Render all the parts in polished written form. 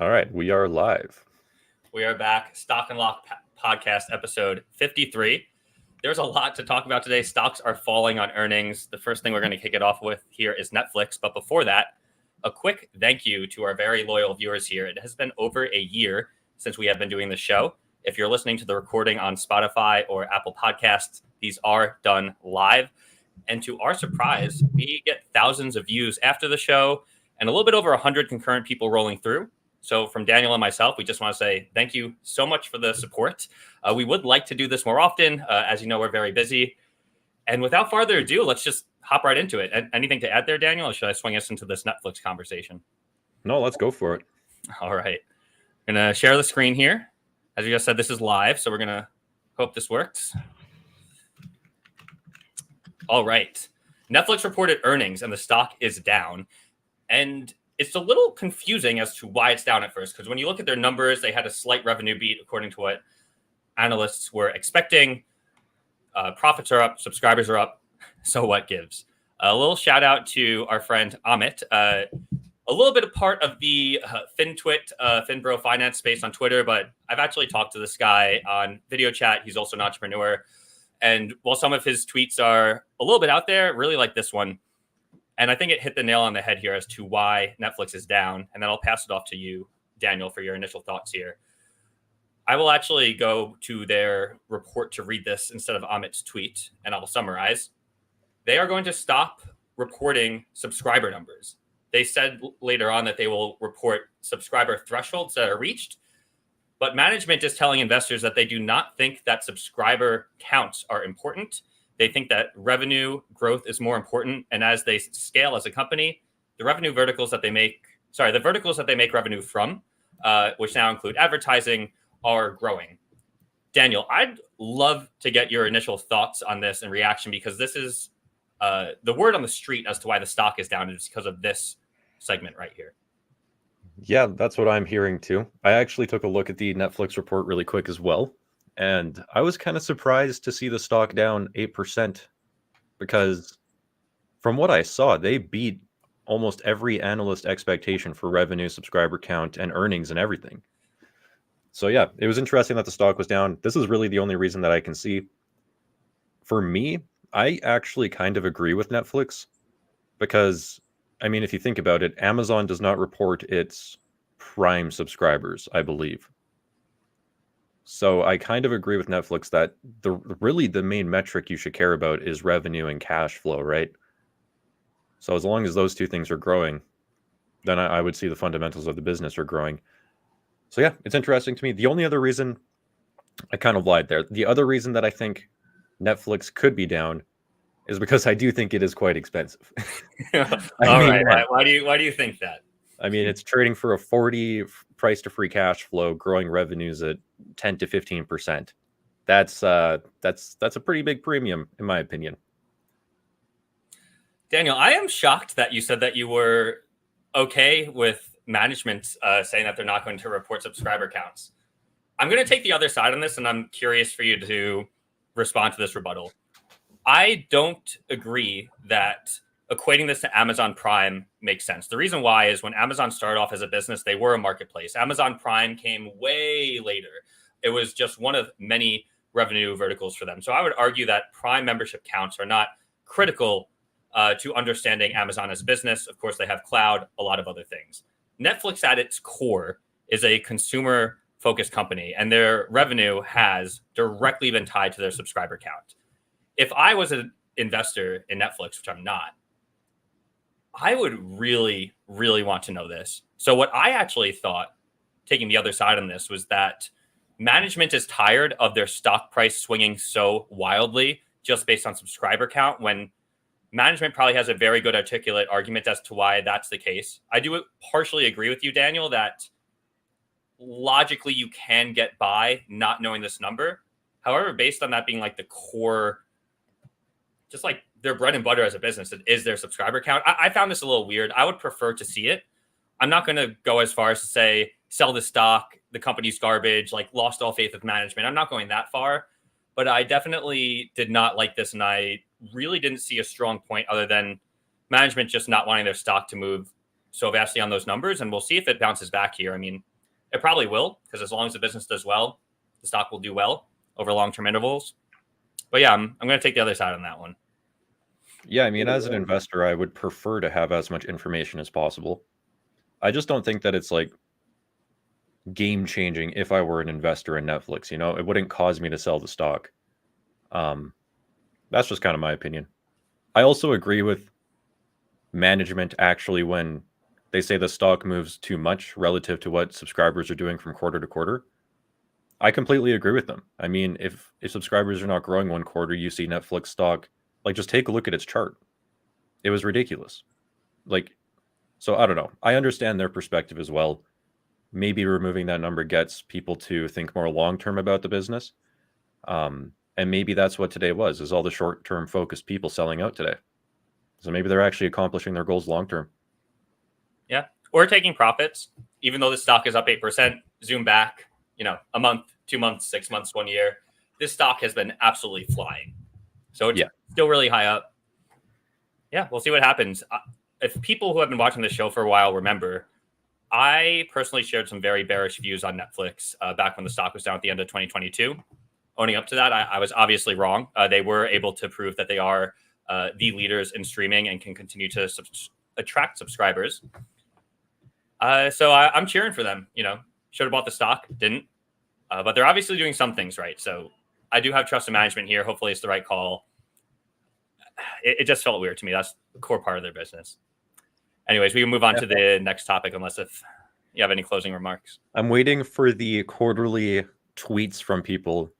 All right, we are live. We are back. Stock and Lock podcast episode 53. There's a lot to talk about today. Stocks are falling on earnings. The first thing we're going to kick it off with here is Netflix. But before that, a quick thank you to our very loyal viewers here. It has been over a year since we have been doing the show. If you're listening to the recording on Spotify or Apple Podcasts, these are done live. And to our surprise, we get thousands of views after the show and a little bit over 100 concurrent people rolling through. So from Daniel and myself, we just want to say thank you so much for the support. We would like to do this more often. As you know, we're very busy. And without further ado, let's just hop right into it. Anything to add there, Daniel, or should I swing us into this Netflix conversation? No, let's go for it. All right. I'm going to share the screen here. As you just said, this is live, so we're going to hope this works. All right. Netflix reported earnings, and the stock is down. And it's a little confusing as to why it's down at first, because when you look at their numbers, they had a slight revenue beat according to what analysts were expecting. Profits are up, subscribers are up. So what gives? A little shout out to our friend Amit, a little bit of part of the FinBro finance space on Twitter, but I've actually talked to this guy on video chat. He's also an entrepreneur. And while some of his tweets are a little bit out there, really like this one. And I think it hit the nail on the head here as to why Netflix is down. And then I'll pass it off to you, Daniel, for your initial thoughts here. I will actually go to their report to read this instead of Amit's tweet, and I'll summarize. They are going to stop reporting subscriber numbers. They said later on that they will report subscriber thresholds that are reached, but management is telling investors that they do not think that subscriber counts are important. They think that revenue growth is more important. And as they scale as a company, the verticals that they make revenue from, which now include advertising, are growing. Daniel, I'd love to get your initial thoughts on this and reaction, because this is the word on the street as to why the stock is down is because of this segment right here. Yeah, that's what I'm hearing too. I actually took a look at the Netflix report really quick as well. And I was kind of surprised to see the stock down 8% because from what I saw, they beat almost every analyst expectation for revenue, subscriber count, and earnings and everything. So yeah, it was interesting that the stock was down. This is really the only reason that I can see. For me, I actually kind of agree with Netflix because, I mean, if you think about it, Amazon does not report its Prime subscribers, I believe. So I kind of agree with Netflix that the main metric you should care about is revenue and cash flow, right? So as long as those two things are growing, then I would see the fundamentals of the business are growing. So yeah, it's interesting to me. The only other reason, I kind of lied there. The other reason that I think Netflix could be down is because I do think it is quite expensive. Right. Why do you think that? I mean, it's trading for a 40 price to free cash flow, growing revenues at 10 to 15%. That's a pretty big premium, in my opinion. Daniel, I am shocked that you said that you were okay with management saying that they're not going to report subscriber counts. I'm going to take the other side on this, and I'm curious for you to respond to this rebuttal. I don't agree that equating this to Amazon Prime makes sense. The reason why is when Amazon started off as a business, they were a marketplace. Amazon Prime came way later. It was just one of many revenue verticals for them. So I would argue that Prime membership counts are not critical to understanding Amazon as a business. Of course, they have cloud, a lot of other things. Netflix at its core is a consumer-focused company, and their revenue has directly been tied to their subscriber count. If I was an investor in Netflix, which I'm not, I would really, really want to know this. So what I actually thought, taking the other side on this, was that management is tired of their stock price swinging so wildly just based on subscriber count, when management probably has a very good articulate argument as to why that's the case. I do partially agree with you, Daniel, that logically you can get by not knowing this number. However, based on that being like the core, just like their bread and butter as a business, it is their subscriber count. I found this a little weird. I would prefer to see it. I'm not going to go as far as to say, sell the stock, the company's garbage, like lost all faith with management. I'm not going that far, but I definitely did not like this. And I really didn't see a strong point other than management just not wanting their stock to move so vastly on those numbers, and we'll see if it bounces back here. I mean, it probably will, because as long as the business does well, the stock will do well over long-term intervals. But yeah, I'm going to take the other side on that one. Yeah, I mean, as an investor, I would prefer to have as much information as possible. I just don't think that it's like game changing if I were an investor in Netflix. You know, it wouldn't cause me to sell the stock. That's just kind of my opinion. I also agree with management actually when they say the stock moves too much relative to what subscribers are doing from quarter to quarter. I completely agree with them. I mean, if subscribers are not growing one quarter, you see Netflix stock, like just take a look at its chart. It was ridiculous. Like, so I don't know. I understand their perspective as well. Maybe removing that number gets people to think more long-term about the business. And maybe that's what today was, is all the short-term focused people selling out today. So maybe they're actually accomplishing their goals long-term. Yeah. Or taking profits, even though the stock is up 8%, zoom back, a month, 2 months, 6 months, 1 year. This stock has been absolutely flying. So it's still really high up. Yeah, we'll see what happens. If people who have been watching this show for a while remember, I personally shared some very bearish views on Netflix back when the stock was down at the end of 2022. Owning up to that, I was obviously wrong. They were able to prove that they are the leaders in streaming and can continue to attract subscribers. So I'm cheering for them. Should have bought the stock, didn't. But they're obviously doing some things right. So I do have trust in management here. Hopefully it's the right call. It just felt weird to me. That's the core part of their business. Anyways, we can move on to the next topic unless if you have any closing remarks. I'm waiting for the quarterly tweets from people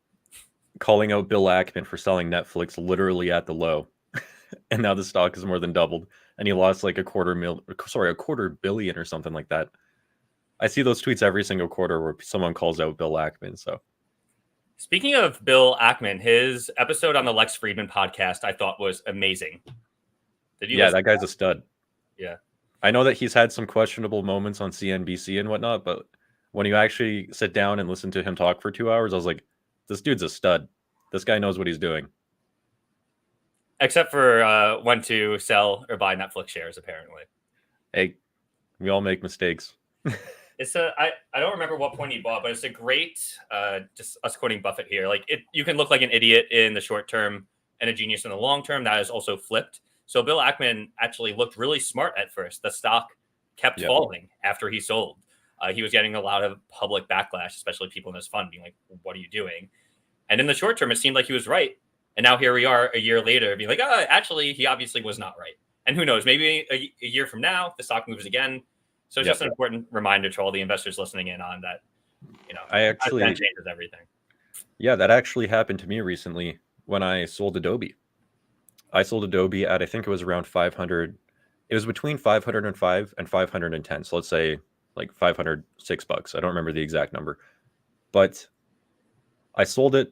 calling out Bill Ackman for selling Netflix literally at the low. And now the stock is more than doubled. And he lost like a quarter billion or something like that. I see those tweets every single quarter where someone calls out Bill Ackman. So, speaking of Bill Ackman, his episode on the Lex Friedman podcast I thought was amazing. That guy's a stud. Yeah. I know that he's had some questionable moments on CNBC and whatnot, but when you actually sit down and listen to him talk for 2 hours, I was like, this dude's a stud. This guy knows what he's doing. Except for when to sell or buy Netflix shares, apparently. Hey, we all make mistakes. I don't remember what point he bought, but it's a great, just us quoting Buffett here. Like you can look like an idiot in the short term and a genius in the long term. That is also flipped. So Bill Ackman actually looked really smart at first. The stock kept falling after he sold. He was getting a lot of public backlash, especially people in his fund being like, what are you doing? And in the short term, it seemed like he was right. And now here we are a year later being like, actually, he obviously was not right. And who knows, maybe a year from now, the stock moves again. So it's just an important reminder to all the investors listening in on that, that changes everything. Yeah, that actually happened to me recently when I sold Adobe. I sold Adobe at, I think it was around 500. It was between 505 and 510. So let's say like $506. I don't remember the exact number. But I sold it,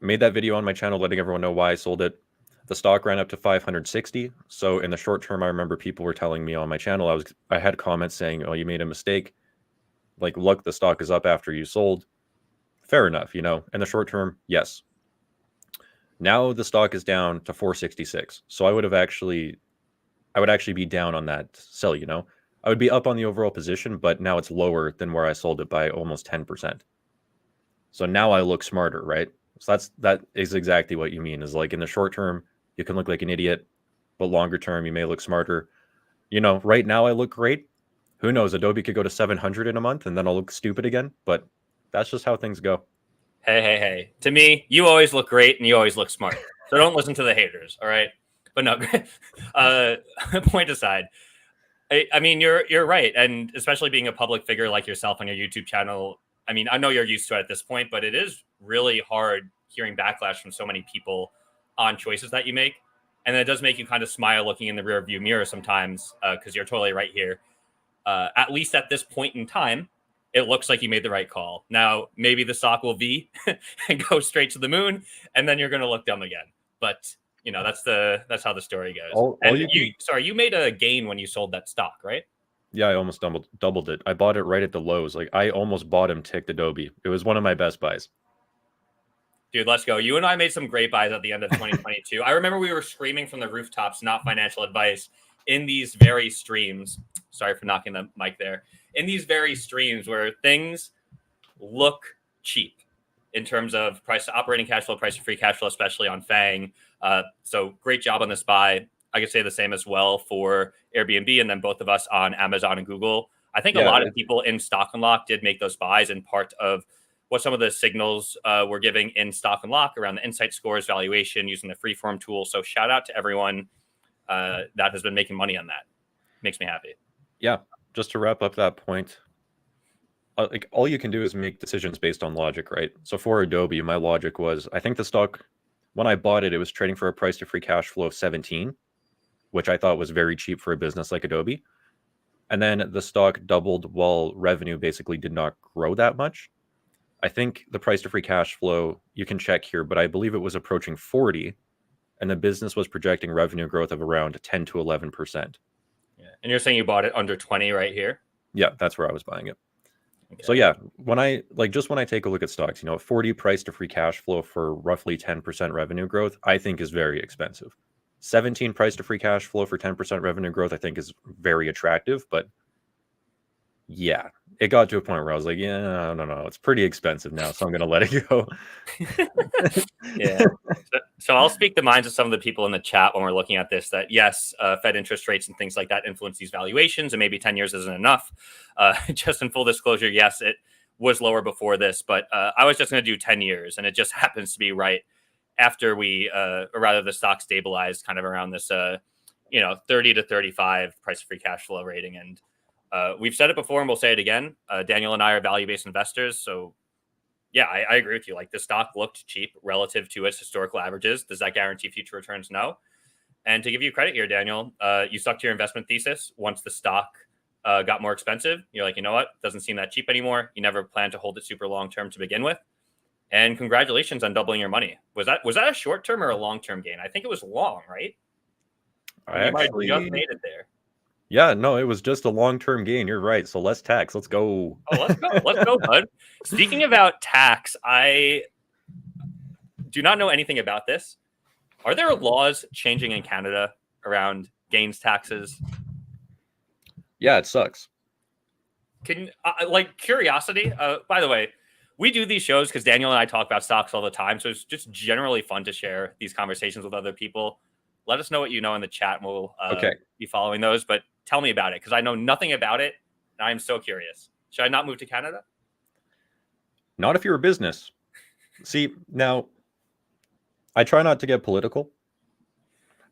made that video on my channel letting everyone know why I sold it. The stock ran up to 560. So in the short term, I remember people were telling me on my channel, I had comments saying, oh, you made a mistake. Like, look, the stock is up after you sold. Fair enough, In the short term, yes. Now the stock is down to 466. So I would actually be down on that sell, I would be up on the overall position, but now it's lower than where I sold it by almost 10%. So now I look smarter, right? So that is exactly what you mean, is like in the short term, you can look like an idiot, but longer term, you may look smarter. Right now I look great. Who knows? Adobe could go to 700 in a month and then I'll look stupid again, but that's just how things go. Hey. To me, you always look great and you always look smart. So don't listen to the haters, all right? But no, point aside. I mean, you're right. And especially being a public figure like yourself on your YouTube channel, I mean, I know you're used to it at this point, but it is really hard hearing backlash from so many people on choices that you make. And it does make you kind of smile looking in the rear view mirror sometimes, because you're totally right here. At least at this point in time, it looks like you made the right call. Now, maybe the stock will V and go straight to the moon, and then you're going to look dumb again. But, that's how the story goes. You made a gain when you sold that stock, right? Yeah, I almost doubled it. I bought it right at the lows. Like, I almost bought him ticked Adobe. It was one of my best buys. Dude, let's go. You and I made some great buys at the end of 2022. I remember we were screaming from the rooftops, not financial advice. in these very streams, sorry for knocking the mic there, in these very streams where things look cheap in terms of price to operating cash flow, price to free cash flow, especially on FANG. So great job on this buy. I could say the same as well for Airbnb, and then both of us on Amazon and Google. I think a lot of people in Stock Unlock did make those buys, and part of what some of the signals were giving in Stock Unlock around the insight scores valuation using the freeform tool. So shout out to everyone that has been making money on that. Makes me happy. Yeah, just to wrap up that point, like all you can do is make decisions based on logic, right? So for Adobe, my logic was, I think the stock, when I bought it, it was trading for a price to free cash flow of 17, which I thought was very cheap for a business like Adobe. And then the stock doubled while revenue basically did not grow that much. I think the price to free cash flow, you can check here, but I believe it was approaching 40, and the business was projecting revenue growth of around 10 to 11%. Yeah. And you're saying you bought it under 20 right here? Yeah, that's where I was buying it. Okay. So yeah, when I take a look at stocks, 40 price to free cash flow for roughly 10% revenue growth, I think is very expensive. 17 price to free cash flow for 10% revenue growth, I think is very attractive, but yeah, it got to a point where I was like, yeah, I don't know, it's pretty expensive now, so I'm going to let it go. Yeah. So I'll speak the minds of some of the people in the chat when we're looking at this, that yes, Fed interest rates and things like that influence these valuations, and maybe 10 years isn't enough. Just in full disclosure, yes, it was lower before this, but I was just going to do 10 years, and it just happens to be right after we, or rather the stock stabilized kind of around this, 30 to 35 price of free cash flow rating. And we've said it before and we'll say it again. Daniel and I are value-based investors. So yeah, I agree with you. Like, the stock looked cheap relative to its historical averages. Does that guarantee future returns? No. And to give you credit here, Daniel, you stuck to your investment thesis. Once the stock got more expensive, you're like, you know what? Doesn't seem that cheap anymore. You never planned to hold it super long-term to begin with. And congratulations on doubling your money. Was that a short-term or a long-term gain? I think it was long, right? I actually just made it there. Yeah, no, it was just a long-term gain. You're right. So less tax. Let's go. Oh, let's go. Let's go, bud. Speaking about tax, I do not know anything about this. Are there laws changing in Canada around gains taxes? Yeah, it sucks. Can curiosity? By the way, we do these shows because Daniel and I talk about stocks all the time. So it's just generally fun to share these conversations with other people. Let us know what you know in the chat, and we'll be following those. But tell me about it, because I know nothing about it, and I'm so curious. Should I not move to Canada? Not if you're a business. See, now, I try not to get political,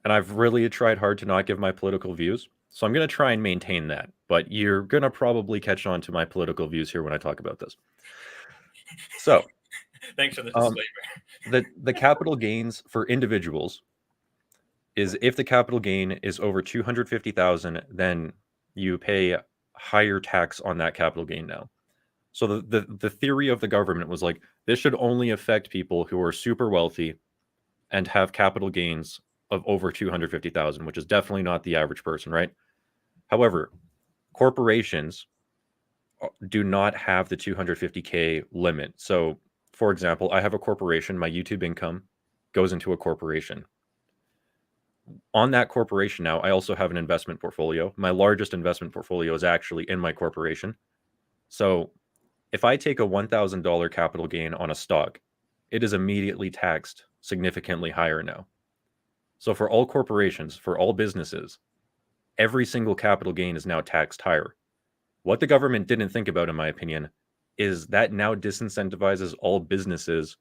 and I've really tried hard to not give my political views. So I'm going to try and maintain that. But you're going to probably catch on to my political views here when I talk about this. So, thanks for the disclaimer. The capital gains for individuals is, if the capital gain is over 250,000, then you pay higher tax on that capital gain now. So the theory of the government was like, this should only affect people who are super wealthy and have capital gains of over 250,000, which is definitely not the average person, right? However, corporations do not have the 250K limit. So, for example, I have a corporation, my YouTube income goes into a corporation. On that corporation now, I also have an investment portfolio. My largest investment portfolio is actually in my corporation. So if I take a $1,000 capital gain on a stock, it is immediately taxed significantly higher now. So for all corporations, for all businesses, every single capital gain is now taxed higher. What the government didn't think about, in my opinion, is that now disincentivizes all businesses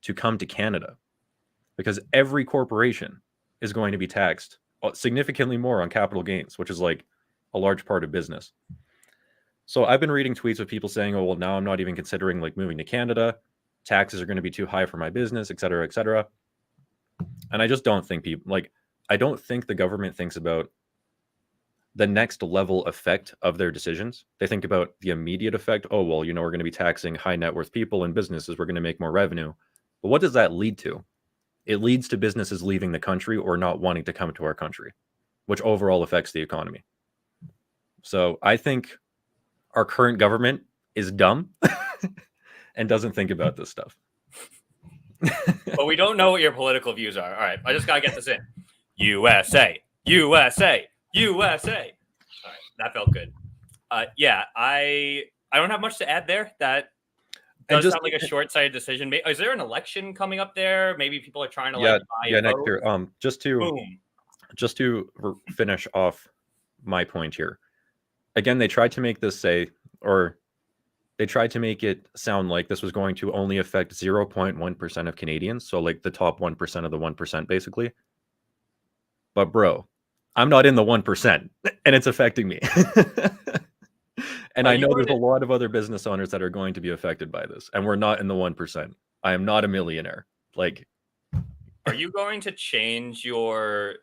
to come to Canada, because every corporation is going to be taxed significantly more on capital gains, which is like a large part of business. So I've been reading tweets of people saying, oh, well, now I'm not even considering like moving to Canada. Taxes are going to be too high for my business, et cetera, et cetera. And I just don't think I don't think the government thinks about the next level effect of their decisions. They think about the immediate effect. Oh, well, we're going to be taxing high net worth people and businesses. We're going to make more revenue. But what does that lead to? It leads to businesses leaving the country or not wanting to come to our country, which overall affects the economy. So I think our current government is dumb and doesn't think about this stuff. But we don't know what your political views are. All right, I just got to get this in. USA, USA, USA. All right, that felt good. Yeah, I don't have much to add there. That does sound like a short-sighted decision. Is there an election coming up there? Maybe people are trying to buy next vote? year. Just to finish off my point here. Again, they tried to make this they tried to make it sound like this was going to only affect 0.1% of Canadians, so like the top 1% of the 1%, basically. But bro, I'm not in the 1%, and it's affecting me. And I know there's a lot of other business owners that are going to be affected by this, and we're not in the 1%. I am not a millionaire. Like, are you going to change your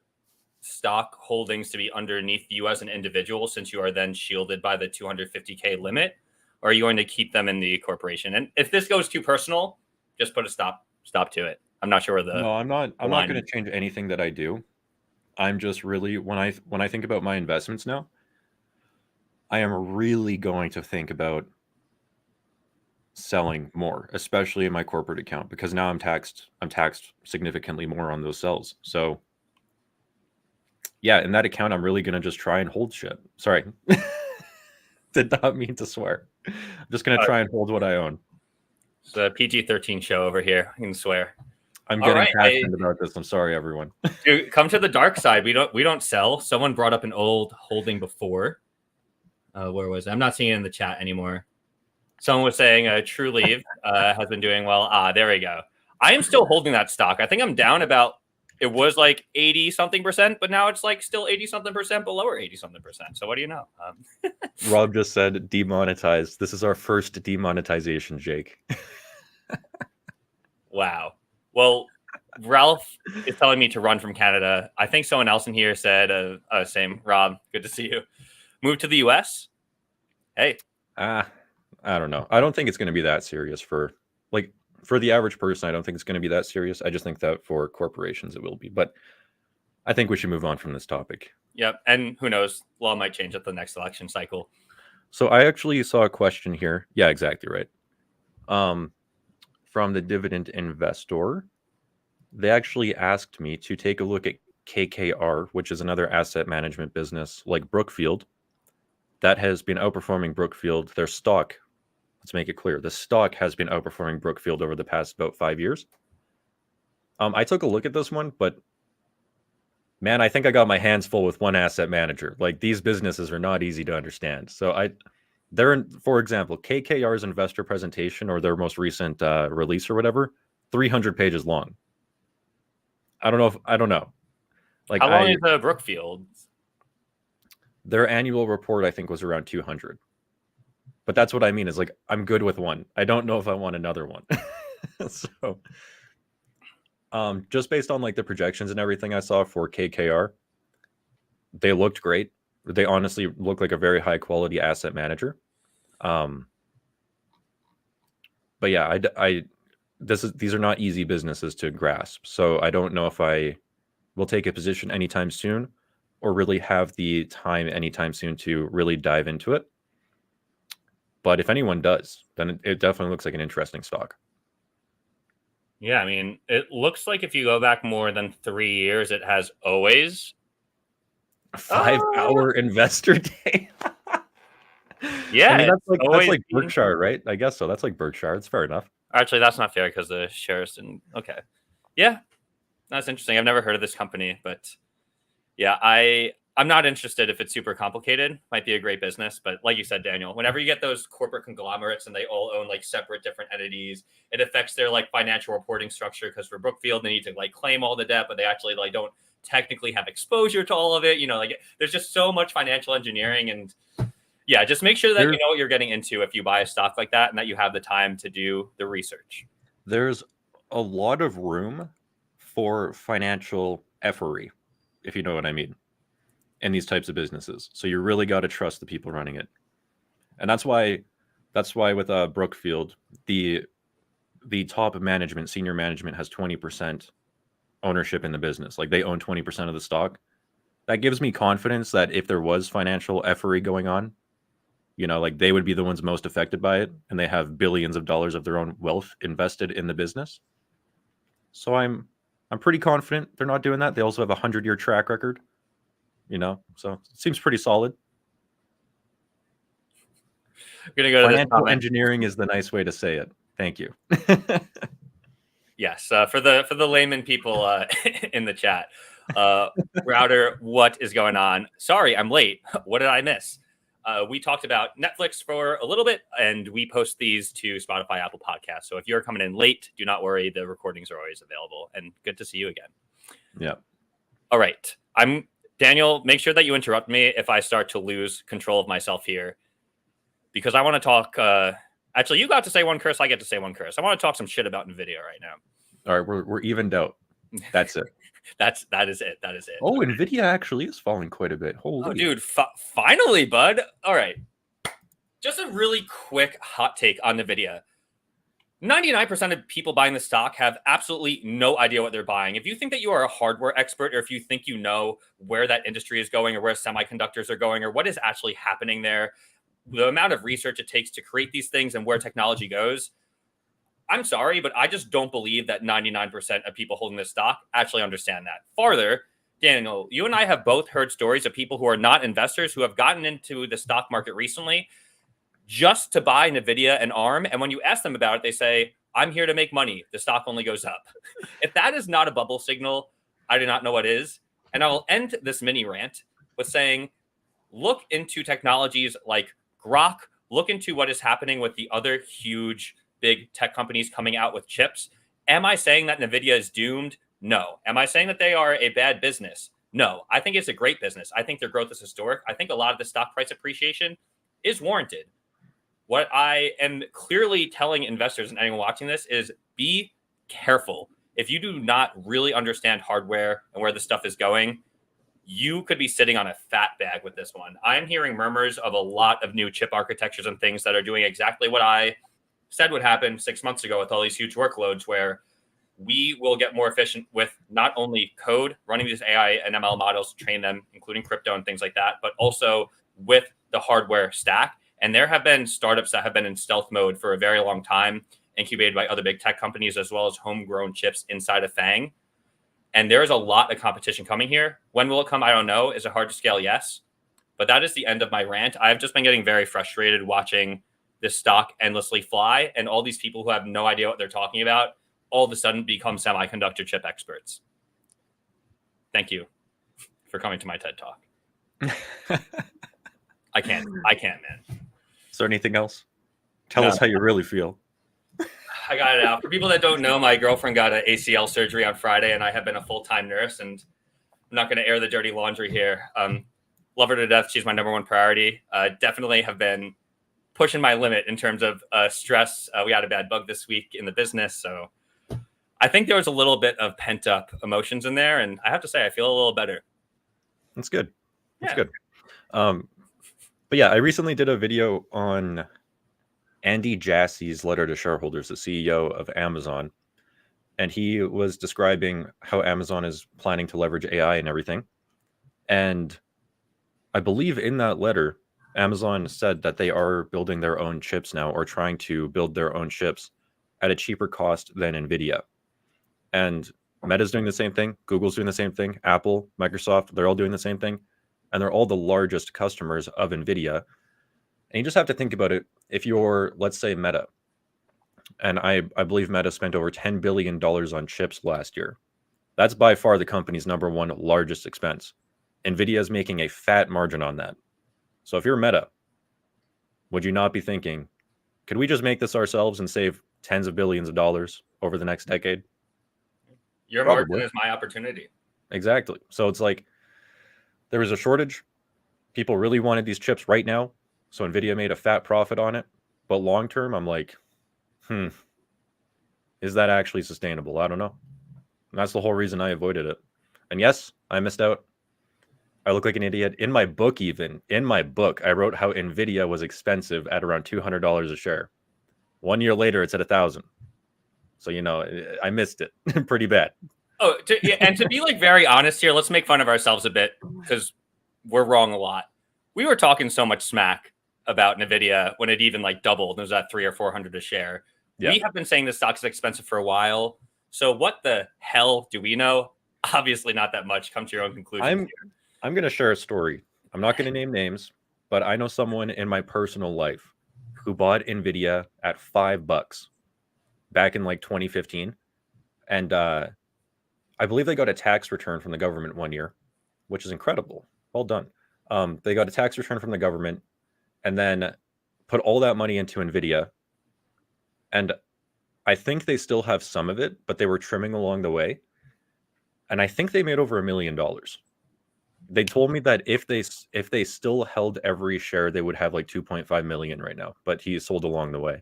stock holdings to be underneath you as an individual, since you are then shielded by the 250K limit? Or are you going to keep them in the corporation? And if this goes too personal, just put a stop to it. I'm not sure where the No, I'm not going to change anything that I do. I'm just really, when I think about my investments now, I am really going to think about selling more, especially in my corporate account, because now I'm taxed significantly more on those sells. So yeah, in that account, I'm really going to just try and hold shit. Sorry. Did not mean to swear. I'm just going to try and hold what I own. It's a PG-13 show over here. I can swear. I'm getting passionate about this. I'm sorry, everyone. Dude, come to the dark side. We don't sell. Someone brought up an old holding before. Where was it? I'm not seeing it in the chat anymore. Someone was saying True Leave has been doing well. There we go. I am still holding that stock. I think I'm down about, it was like 80 something percent, but now it's like still 80 something percent below or 80 something percent. So what do you know? Rob just said demonetized. This is our first demonetization, Jake. Wow. Well, Ralph is telling me to run from Canada. I think someone else in here said, same. Rob, good to see you. Move to the US? Hey. I don't know. I don't think it's going to be that serious for the average person. I don't think it's going to be that serious. I just think that for corporations it will be. But I think we should move on from this topic. Yep. And who knows? Law might change at the next election cycle. So I actually saw a question here. Yeah, exactly right. From the dividend investor. They actually asked me to take a look at KKR, which is another asset management business like Brookfield that has been outperforming Brookfield. Their stock, let's make it clear, the stock has been outperforming Brookfield over the past about 5 years. I took a look at this one, but man, I think I got my hands full with one asset manager. Like, these businesses are not easy to understand. So for example, KKR's investor presentation, or their most recent release or whatever, 300 pages long. I don't know. Like, how long is Brookfield? Their annual report, I think, was around 200. But that's what I mean, is like, I'm good with one. I don't know if I want another one. So just based on like the projections and everything I saw for KKR, they looked great. They honestly look like a very high quality asset manager. But yeah, these are not easy businesses to grasp. So I don't know if I will take a position anytime soon, or really have the time anytime soon to really dive into it. But if anyone does, then it definitely looks like an interesting stock. Yeah, I mean, it looks like if you go back more than 3 years, it has always 5-hour investor day. Yeah, I mean, that's like Berkshire, right? I guess so. That's like Berkshire. It's fair enough. Actually, that's not fair because the shares didn't. Okay, yeah, that's interesting. I've never heard of this company, but yeah, I'm not interested if it's super complicated. Might be a great business, but like you said, Daniel, whenever you get those corporate conglomerates and they all own like separate different entities, it affects their like financial reporting structure. Because for Brookfield, they need to like claim all the debt, but they actually like don't technically have exposure to all of it. You know, like there's just so much financial engineering. And yeah, just make sure that you know what you're getting into if you buy a stock like that, and that you have the time to do the research. There's a lot of room for financial effery, if you know what I mean, in these types of businesses. So you really got to trust the people running it. And that's why with Brookfield, the top management, senior management, has 20% ownership in the business. Like, they own 20% of the stock. That gives me confidence that if there was financial effery going on, you know, like, they would be the ones most affected by it, and they have billions of dollars of their own wealth invested in the business. So I'm pretty confident they're not doing that. They also have a 100-year track record. So it seems pretty solid. I'm gonna go to this Financial comment. engineering is the nice way to say it. Thank you. Yes, for the layman people in the chat, Router, what is going on? Sorry, I'm late. What did I miss? We talked about Netflix for a little bit, and we post these to Spotify, Apple Podcasts. So if you're coming in late, do not worry. The recordings are always available. And good to see you again. Yeah. All right. Daniel, make sure that you interrupt me if I start to lose control of myself here, because I want to talk. Actually, you got to say one curse. I get to say one curse. I want to talk some shit about NVIDIA right now. All right, we're evened out. That's it. that is it. Oh, NVIDIA actually is falling quite a bit. Holy. Oh, dude, finally, bud. All right. Just a really quick hot take on NVIDIA. 99% of people buying the stock have absolutely no idea what they're buying. If you think that you are a hardware expert, or if you think you know where that industry is going, or where semiconductors are going, or what is actually happening there, the amount of research it takes to create these things and where technology goes, I'm sorry, but I just don't believe that 99% of people holding this stock actually understand that. Farther, Daniel, you and I have both heard stories of people who are not investors who have gotten into the stock market recently just to buy NVIDIA and ARM. And when you ask them about it, they say, I'm here to make money. The stock only goes up. If that is not a bubble signal, I do not know what is. And I will end this mini rant with saying, look into technologies like Grok, look into what is happening with the other huge big tech companies coming out with chips. Am I saying that NVIDIA is doomed? No. Am I saying that they are a bad business? No. I think it's a great business. I think their growth is historic. I think a lot of the stock price appreciation is warranted. What I am clearly telling investors and anyone watching this is be careful. If you do not really understand hardware and where the stuff is going, you could be sitting on a fat bag with this one. I'm hearing murmurs of a lot of new chip architectures and things that are doing exactly what I said would happen 6 months ago with all these huge workloads, where we will get more efficient with not only code, running these AI and ML models to train them, including crypto and things like that, but also with the hardware stack. And there have been startups that have been in stealth mode for a very long time, incubated by other big tech companies, as well as homegrown chips inside of FANG. And there is a lot of competition coming here. When will it come? I don't know. Is it hard to scale? Yes. But that is the end of my rant. I've just been getting very frustrated watching this stock endlessly fly, and all these people who have no idea what they're talking about all of a sudden become semiconductor chip experts. Thank you for coming to my TED Talk. I can't, man. Is there anything else? Tell us how you really feel. I got it out. For people that don't know, my girlfriend got an ACL surgery on Friday, and I have been a full-time nurse, and I'm not going to air the dirty laundry here. Love her to death. She's my number one priority. Definitely have been pushing my limit in terms of stress. We had a bad bug this week in the business, so I think there was a little bit of pent up emotions in there, and I have to say I feel a little better. That's good. That's good. But yeah, I recently did a video on Andy Jassy's letter to shareholders, the CEO of Amazon, and he was describing how Amazon is planning to leverage AI and everything. And I believe in that letter, Amazon said that they are building their own chips now, or trying to build their own chips at a cheaper cost than NVIDIA. And Meta's doing the same thing. Google's doing the same thing. Apple, Microsoft, they're all doing the same thing. And they're all the largest customers of NVIDIA. And you just have to think about it. If you're, let's say, Meta, and I believe Meta spent over $10 billion on chips last year. That's by far the company's number one largest expense. NVIDIA is making a fat margin on that. So if you're Meta, would you not be thinking, could we just make this ourselves and save tens of billions of dollars over the next decade? Your margin is my opportunity. Exactly. So it's like there was a shortage. People really wanted these chips right now. So NVIDIA made a fat profit on it. But long term, I'm like, is that actually sustainable? I don't know. And that's the whole reason I avoided it. And yes, I missed out. I look like an idiot. In my book, I wrote how NVIDIA was expensive at around $200 a share. 1 year later, it's at $1,000. So, I missed it pretty bad. Oh, and to be like very honest here, let's make fun of ourselves a bit because we're wrong a lot. We were talking so much smack about NVIDIA when it even like doubled. It was at $300 or $400 a share. Yeah. We have been saying the stock's expensive for a while. So what the hell do we know? Obviously not that much. Come to your own conclusion. I'm going to share a story. I'm not going to name names, but I know someone in my personal life who bought NVIDIA at $5 back in like 2015. And I believe they got a tax return from the government one year, which is incredible. Well done. They got a tax return from the government and then put all that money into NVIDIA. And I think they still have some of it, but they were trimming along the way. And I think they made over $1 million. They told me that if they still held every share, they would have like 2.5 million right now. But he sold along the way.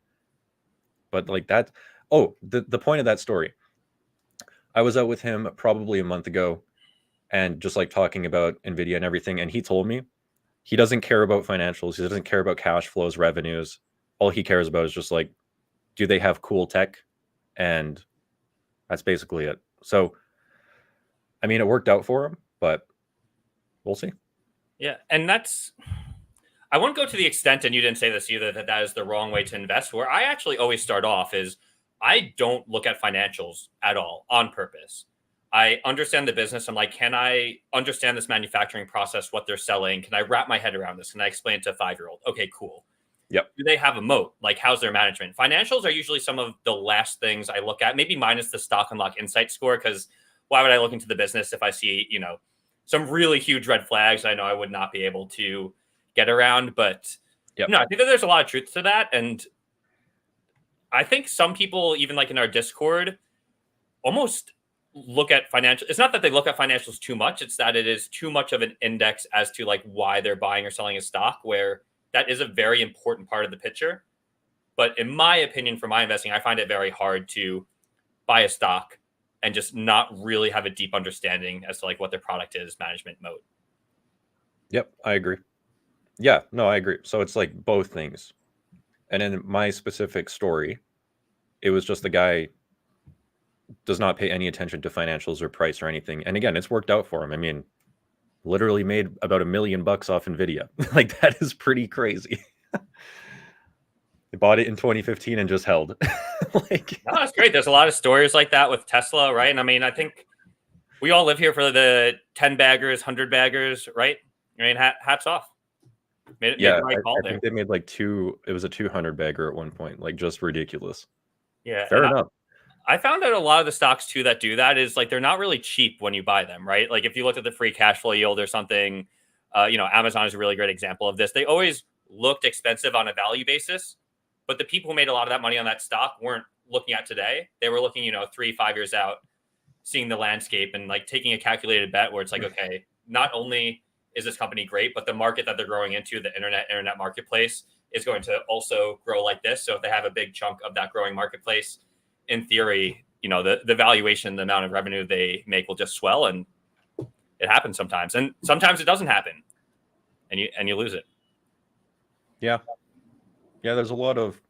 But like that, oh, the point of that story. I was out with him probably a month ago, and just like talking about NVIDIA and everything, and he told me he doesn't care about financials. He doesn't care about cash flows, revenues. All he cares about is just like, do they have cool tech? And that's basically it. So, I mean, it worked out for him, but we'll see. Yeah, and I won't go to the extent, and you didn't say this either, that is the wrong way to invest. Where I actually always start off is I don't look at financials at all on purpose. I understand the business. I'm like, can I understand this manufacturing process, what they're selling? Can I wrap my head around this? Can I explain it to a 5-year-old? Okay, cool. Yep. Do they have a moat? Like, how's their management? Financials are usually some of the last things I look at, maybe minus the stock unlock insight score, because why would I look into the business if I see, some really huge red flags I know I would not be able to get around? But Yep. no, I think that there's a lot of truth to that. And I think some people, even like in our Discord, almost look at financial. It's not that they look at financials too much. It's that it is too much of an index as to like why they're buying or selling a stock, where that is a very important part of the picture. But in my opinion, for my investing, I find it very hard to buy a stock and just not really have a deep understanding as to like what their product is, management mode. Yep, I agree. Yeah, no, I agree. So it's like both things. And in my specific story, it was just the guy does not pay any attention to financials or price or anything. And again, it's worked out for him. I mean, literally made about $1 million off NVIDIA. Like, that is pretty crazy. They bought it in 2015 and just held. Like, no, that's great. There's a lot of stories like that with Tesla, right? And I mean, I think we all live here for the 10 baggers, 100 baggers, right? I mean, hats off. Made yeah, the right call I there. think they made like it was a 200 bagger at one point, like just ridiculous. Yeah. Fair enough. I found that a lot of the stocks too that do that is like they're not really cheap when you buy them, right? Like if you look at the free cash flow yield or something, Amazon is a really great example of this. They always looked expensive on a value basis, but the people who made a lot of that money on that stock weren't looking at today. They were looking, 3-5 years out, seeing the landscape and like taking a calculated bet where it's like, okay, not only is this company great, but the market that they're growing into, the internet marketplace, is going to also grow like this. So if they have a big chunk of that growing marketplace, in theory, the valuation, the amount of revenue they make will just swell, and it happens sometimes. And sometimes it doesn't happen, and you lose it. Yeah. Yeah, there's a lot of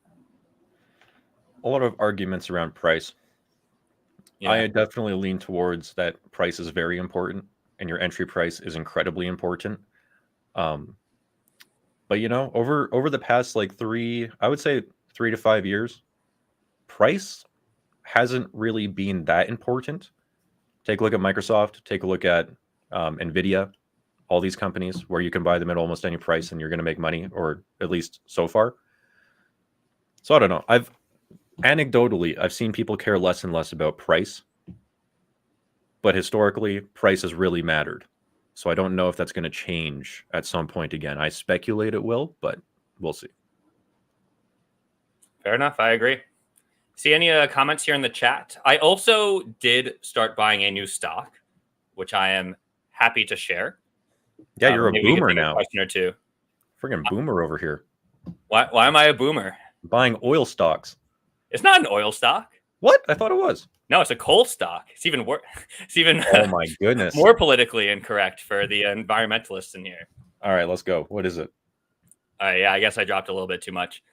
arguments around price. Yeah. I definitely lean towards that price is very important and your entry price is incredibly important. But over the past like 3 to 5 years, price hasn't really been that important. Take a look at Microsoft, take a look at NVIDIA, all these companies where you can buy them at almost any price and you're going to make money, or at least so far. So I don't know. Anecdotally, I've seen people care less and less about price, but historically, price has really mattered. So I don't know if that's going to change at some point again. I speculate it will, but we'll see. Fair enough. I agree. See any comments here in the chat? I also did start buying a new stock, which I am happy to share. Yeah, you're a boomer now. A question or two. Friggin' boomer over here. Why am I a boomer? Buying oil stocks. It's not an oil stock. What? I thought it was. No, it's a coal stock. It's even worse. It's even oh my goodness, more politically incorrect for the environmentalists in here. All right, let's go. What is it? Yeah, I guess I dropped a little bit too much.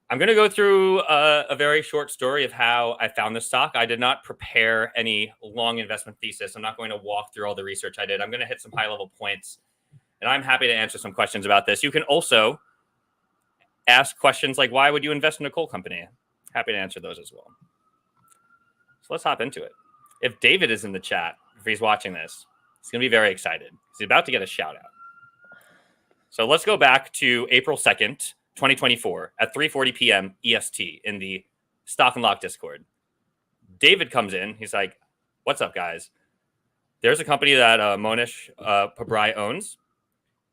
I'm going to go through a very short story of how I found this stock. I did not prepare any long investment thesis. I'm not going to walk through all the research I did. I'm going to hit some high-level points, and I'm happy to answer some questions about this. You can also ask questions like, why would you invest in a coal company? Happy to answer those as well. So let's hop into it. If David is in the chat, if he's watching this, He's going to be very excited. He's about to get a shout out. So let's go back to April 2nd, 2024 at 3:40 p.m. EST in the Stock and Lock Discord. David comes in. He's like, what's up, guys? There's a company that Monish Pabrai owns,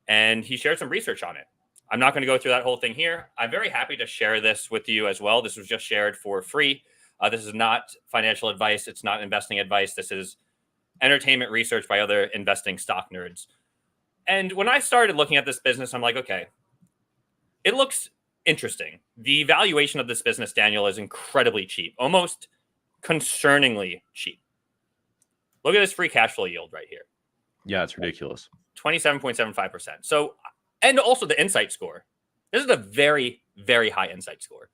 and he shared some research on it. I'm not going to go through that whole thing here. I'm very happy to share this with you as well. This was just shared for free. This is not financial advice. It's not investing advice. This is entertainment research by other investing stock nerds. And when I started looking at this business, I'm like, okay, it looks interesting. The valuation of this business, Daniel, is incredibly cheap, almost concerningly cheap. Look at this free cash flow yield right here. Yeah, it's ridiculous. 27.75%. So, and also the insight score. This is a very, very high insight score.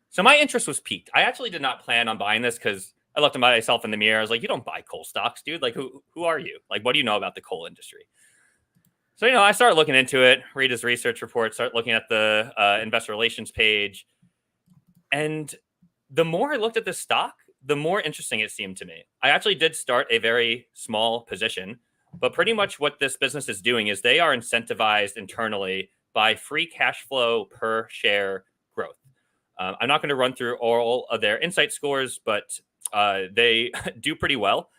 So my interest was piqued. I actually did not plan on buying this because I looked at myself in the mirror. I was like, you don't buy coal stocks, dude. Like, who are you? Like, what do you know about the coal industry? So, I started looking into it, read his research report, start looking at the investor relations page. And the more I looked at this stock, the more interesting it seemed to me. I actually did start a very small position, but pretty much what this business is doing is they are incentivized internally by free cash flow per share growth. I'm not going to run through all of their insight scores, but they do pretty well.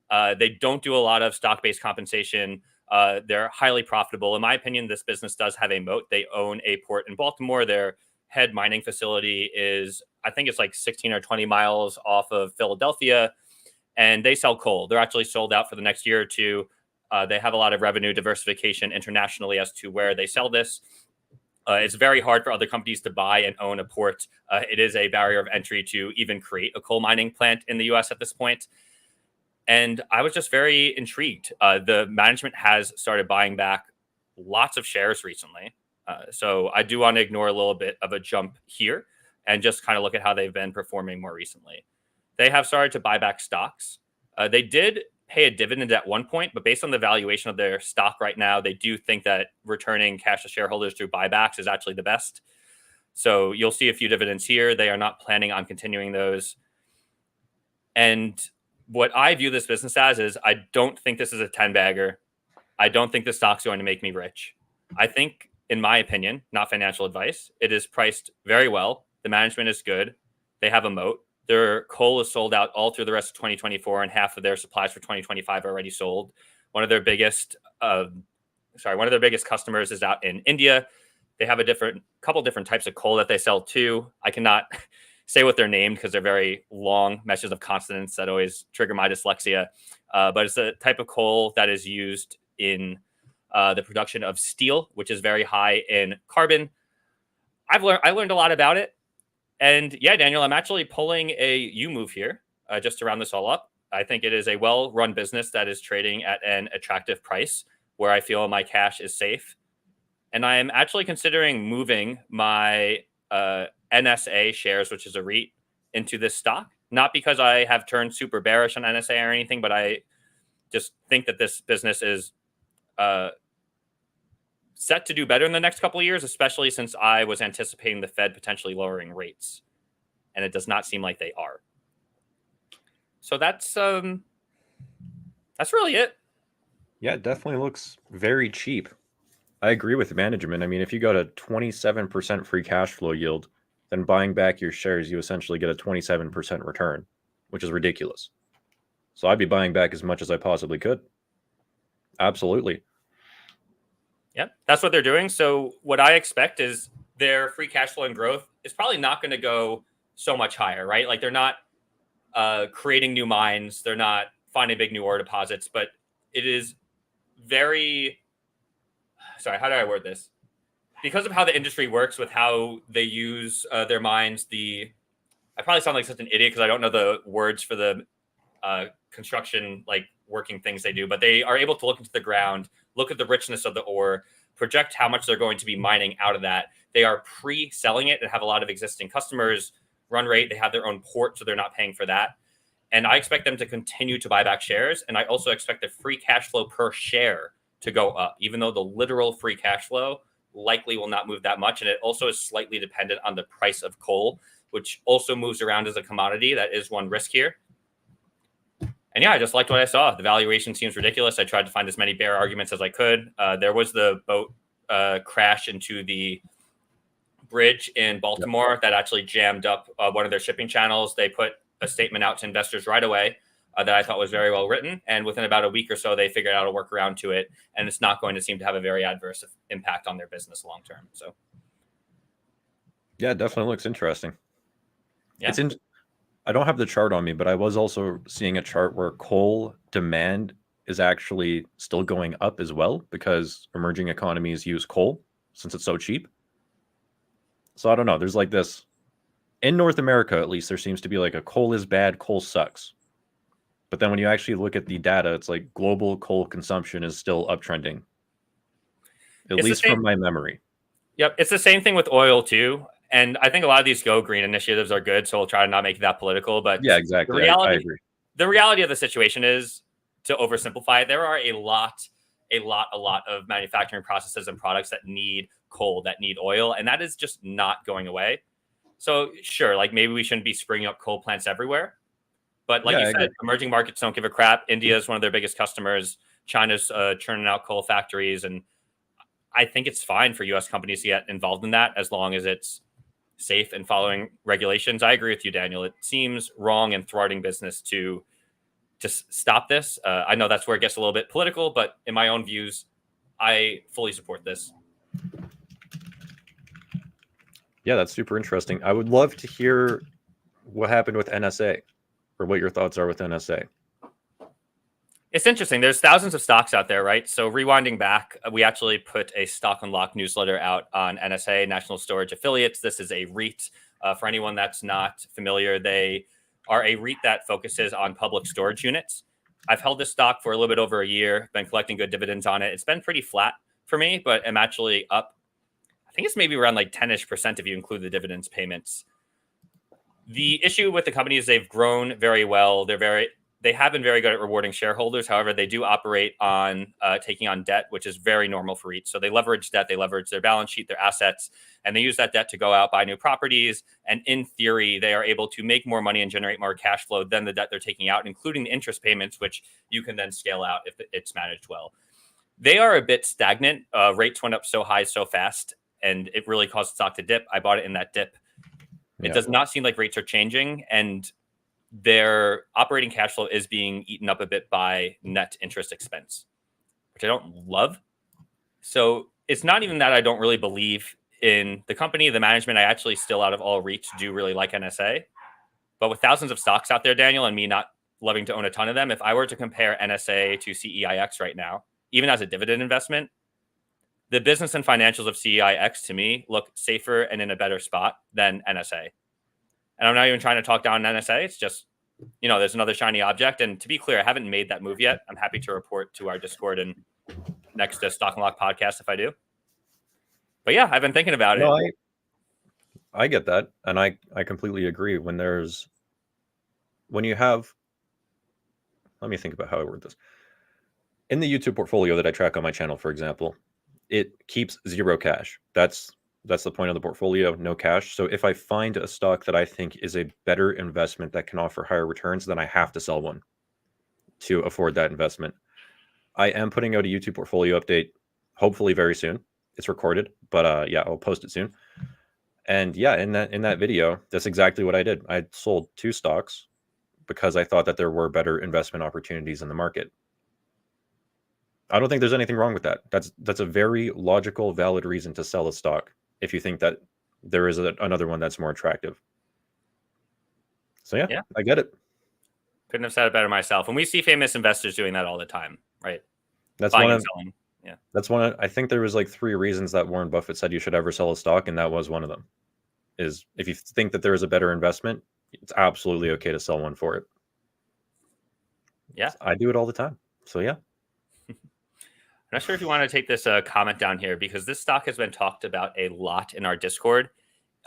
They don't do a lot of stock-based compensation. They're highly profitable. In my opinion, this business does have a moat. They own a port in Baltimore. Their head mining facility is, I think it's like 16 or 20 miles off of Philadelphia, and they sell coal. They're actually sold out for the next year or two. They have a lot of revenue diversification internationally as to where they sell this. It's very hard for other companies to buy and own a port. It is a barrier of entry to even create a coal mining plant in the U.S. at this point. And I was just very intrigued. The management has started buying back lots of shares recently. So I do want to ignore a little bit of a jump here and just kind of look at how they've been performing more recently. They have started to buy back stocks. They did pay a dividend at one point, but based on the valuation of their stock right now, they do think that returning cash to shareholders through buybacks is actually the best. So you'll see a few dividends here. They are not planning on continuing those. And what I view this business as is I don't think this is a 10-bagger. I don't think the stock's going to make me rich. I think, in my opinion, not financial advice, it is priced very well. The management is good. They have a moat. Their coal is sold out all through the rest of 2024, and half of their supplies for 2025 are already sold. One of their biggest customers is out in India. They have a couple different types of coal that they sell too. I cannot say what they're named because they're very long meshes of consonants that always trigger my dyslexia. But it's a type of coal that is used in the production of steel, which is very high in carbon. I learned a lot about it. And yeah, Daniel, I'm actually pulling a U move here just to round this all up. I think it is a well-run business that is trading at an attractive price where I feel my cash is safe. And I am actually considering moving my NSA shares, which is a REIT, into this stock. Not because I have turned super bearish on NSA or anything, but I just think that this business is set to do better in the next couple of years, especially since I was anticipating the Fed potentially lowering rates, and it does not seem like they are. So that's really it. Yeah, it definitely looks very cheap. I agree with the management. I mean, if you got a 27% free cash flow yield, then buying back your shares, you essentially get a 27% return, which is ridiculous. So I'd be buying back as much as I possibly could. Absolutely. Yeah, that's what they're doing. So what I expect is their free cash flow and growth is probably not going to go so much higher, right? Like they're not creating new mines. They're not finding big new ore deposits, but it is very, sorry, how do I word this? Because of how the industry works with how they use their mines, I probably sound like such an idiot because I don't know the words for the construction, like working things they do, but they are able to look into the ground, look at the richness of the ore, project how much they're going to be mining out of that. They are pre-selling it and have a lot of existing customers, run rate. They have their own port, so they're not paying for that. And I expect them to continue to buy back shares. And I also expect the free cash flow per share to go up, even though the literal free cash flow likely will not move that much. And it also is slightly dependent on the price of coal, which also moves around as a commodity. That is one risk here. And yeah, I just liked what I saw. The valuation seems ridiculous. I tried to find as many bear arguments as I could. There was the boat crash into the bridge in Baltimore that actually jammed up one of their shipping channels. They put a statement out to investors right away that I thought was very well written. And within about a week or so, they figured out a workaround to it. And it's not going to seem to have a very adverse impact on their business long term. So, yeah, it definitely looks interesting. Yeah. I don't have the chart on me, but I was also seeing a chart where coal demand is actually still going up as well because emerging economies use coal since it's so cheap. So I don't know. There's like this in North America, at least, there seems to be like a coal is bad, coal sucks. But then when you actually look at the data, it's like global coal consumption is still uptrending, at least from my memory. Yep. It's the same thing with oil, too. And I think a lot of these go green initiatives are good. So we'll try to not make that political. But yeah, exactly. I agree. The reality of the situation is, to oversimplify it, there are a lot of manufacturing processes and products that need coal, that need oil. And that is just not going away. So sure, like maybe we shouldn't be springing up coal plants everywhere. But like you said, emerging markets don't give a crap. India is one of their biggest customers. China's churning out coal factories. And I think it's fine for U.S. companies to get involved in that as long as it's safe and following regulations. I agree with you, Daniel. It seems wrong and thwarting business to stop this. I know that's where it gets a little bit political, but in my own views, I fully support this. Yeah, that's super interesting. I would love to hear what happened with NSA or what your thoughts are with NSA. It's interesting. There's thousands of stocks out there, right? So rewinding back, we actually put a Stock Unlock newsletter out on NSA, National Storage Affiliates. This is a REIT. For anyone that's not familiar, they are a REIT that focuses on public storage units. I've held this stock for a little bit over a year, been collecting good dividends on it. It's been pretty flat for me, but I'm actually up. I think it's maybe around like 10-ish% if you include the dividends payments. The issue with the company is they've grown very well. They have been very good at rewarding shareholders. However, they do operate on taking on debt, which is very normal for REITs. So they leverage debt, they leverage their balance sheet, their assets, and they use that debt to go out, buy new properties. And in theory, they are able to make more money and generate more cash flow than the debt they're taking out, including the interest payments, which you can then scale out if it's managed well. They are a bit stagnant. Rates went up so high so fast, and it really caused the stock to dip. I bought it in that dip. It does not seem like rates are changing, and their operating cash flow is being eaten up a bit by net interest expense, which I don't love. So it's not even that I don't really believe in the company, the management. I actually still, out of all REITs, do really like NSA. But with thousands of stocks out there, Daniel, and me not loving to own a ton of them, if I were to compare NSA to CEIX right now, even as a dividend investment, the business and financials of CEIX to me look safer and in a better spot than NSA. And I'm not even trying to talk down NSA. It's just, there's another shiny object. And to be clear, I haven't made that move yet. I'm happy to report to our Discord and next to Stock Unlock podcast if I do. But yeah, I've been thinking about it. I get that. And I completely agree. When you have, let me think about how I word this. In the YouTube portfolio that I track on my channel, for example, it keeps zero cash. That's the point of the portfolio, no cash. So if I find a stock that I think is a better investment that can offer higher returns, then I have to sell one to afford that investment. I am putting out a YouTube portfolio update, hopefully very soon. It's recorded, but I'll post it soon. And yeah, in that video, that's exactly what I did. I sold 2 stocks because I thought that there were better investment opportunities in the market. I don't think there's anything wrong with that. That's a very logical, valid reason to sell a stock if you think that there is another one that's more attractive. So yeah, I get it. Couldn't have said it better myself. And we see famous investors doing that all the time, right? That's buying and selling. Yeah. That's one. I think there was like 3 reasons that Warren Buffett said you should ever sell a stock, and that was one of them. Is if you think that there is a better investment, it's absolutely okay to sell one for it. Yeah. I do it all the time. So yeah. I'm not sure if you want to take this comment down here because this stock has been talked about a lot in our Discord.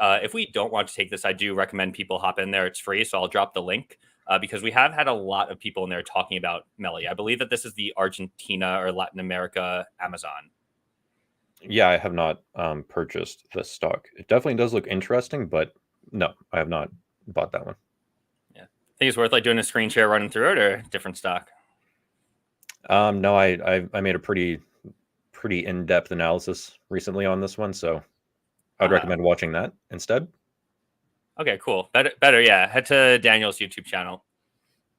If we don't want to take this, I do recommend people hop in there. It's free, so I'll drop the link because we have had a lot of people in there talking about Melly. I believe that this is the Argentina or Latin America Amazon. Yeah, I have not purchased this stock. It definitely does look interesting, but no, I have not bought that one. Yeah. Think it's worth like doing a screen share running through it, or different stock? No, I made a pretty in-depth analysis recently on this one, so I'd recommend watching that instead. Okay, cool. Better. Yeah, head to Daniel's YouTube channel.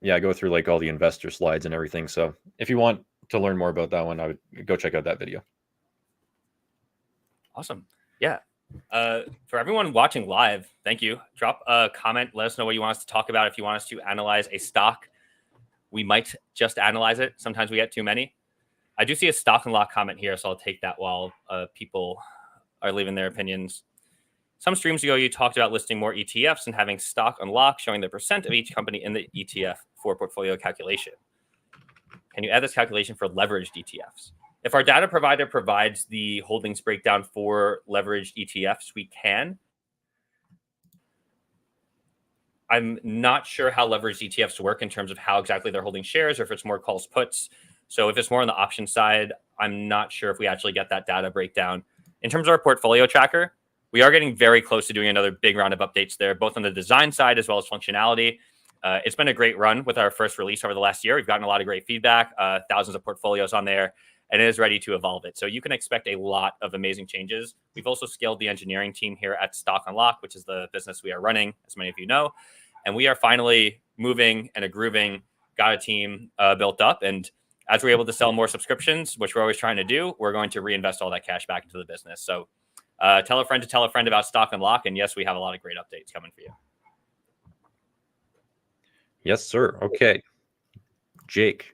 Yeah, I go through like all the investor slides and everything. So if you want to learn more about that one, I would go check out that video. Awesome. Yeah. For everyone watching live, thank you. Drop a comment. Let us know what you want us to talk about. If you want us to analyze a stock, we might just analyze it. Sometimes we get too many. I do see a stock and lock comment here, so I'll take that while people are leaving their opinions. Some streams ago, you talked about listing more ETFs and having stock unlock, showing the percent of each company in the ETF for portfolio calculation. Can you add this calculation for leveraged ETFs? If our data provider provides the holdings breakdown for leveraged ETFs, we can. I'm not sure how leveraged ETFs work in terms of how exactly they're holding shares, or if it's more calls puts. So if it's more on the option side, I'm not sure if we actually get that data breakdown. In terms of our portfolio tracker, we are getting very close to doing another big round of updates there, both on the design side as well as functionality. It's been a great run with our first release over the last year. We've gotten a lot of great feedback, thousands of portfolios on there, and it is ready to evolve it. So you can expect a lot of amazing changes. We've also scaled the engineering team here at Stock Unlock, which is the business we are running, as many of you know. And we are finally moving and grooving, got a team built up. And as we're able to sell more subscriptions, which we're always trying to do, we're going to reinvest all that cash back into the business. So tell a friend to tell a friend about Stock Unlock. And yes, we have a lot of great updates coming for you. Yes, sir. Okay. Jake,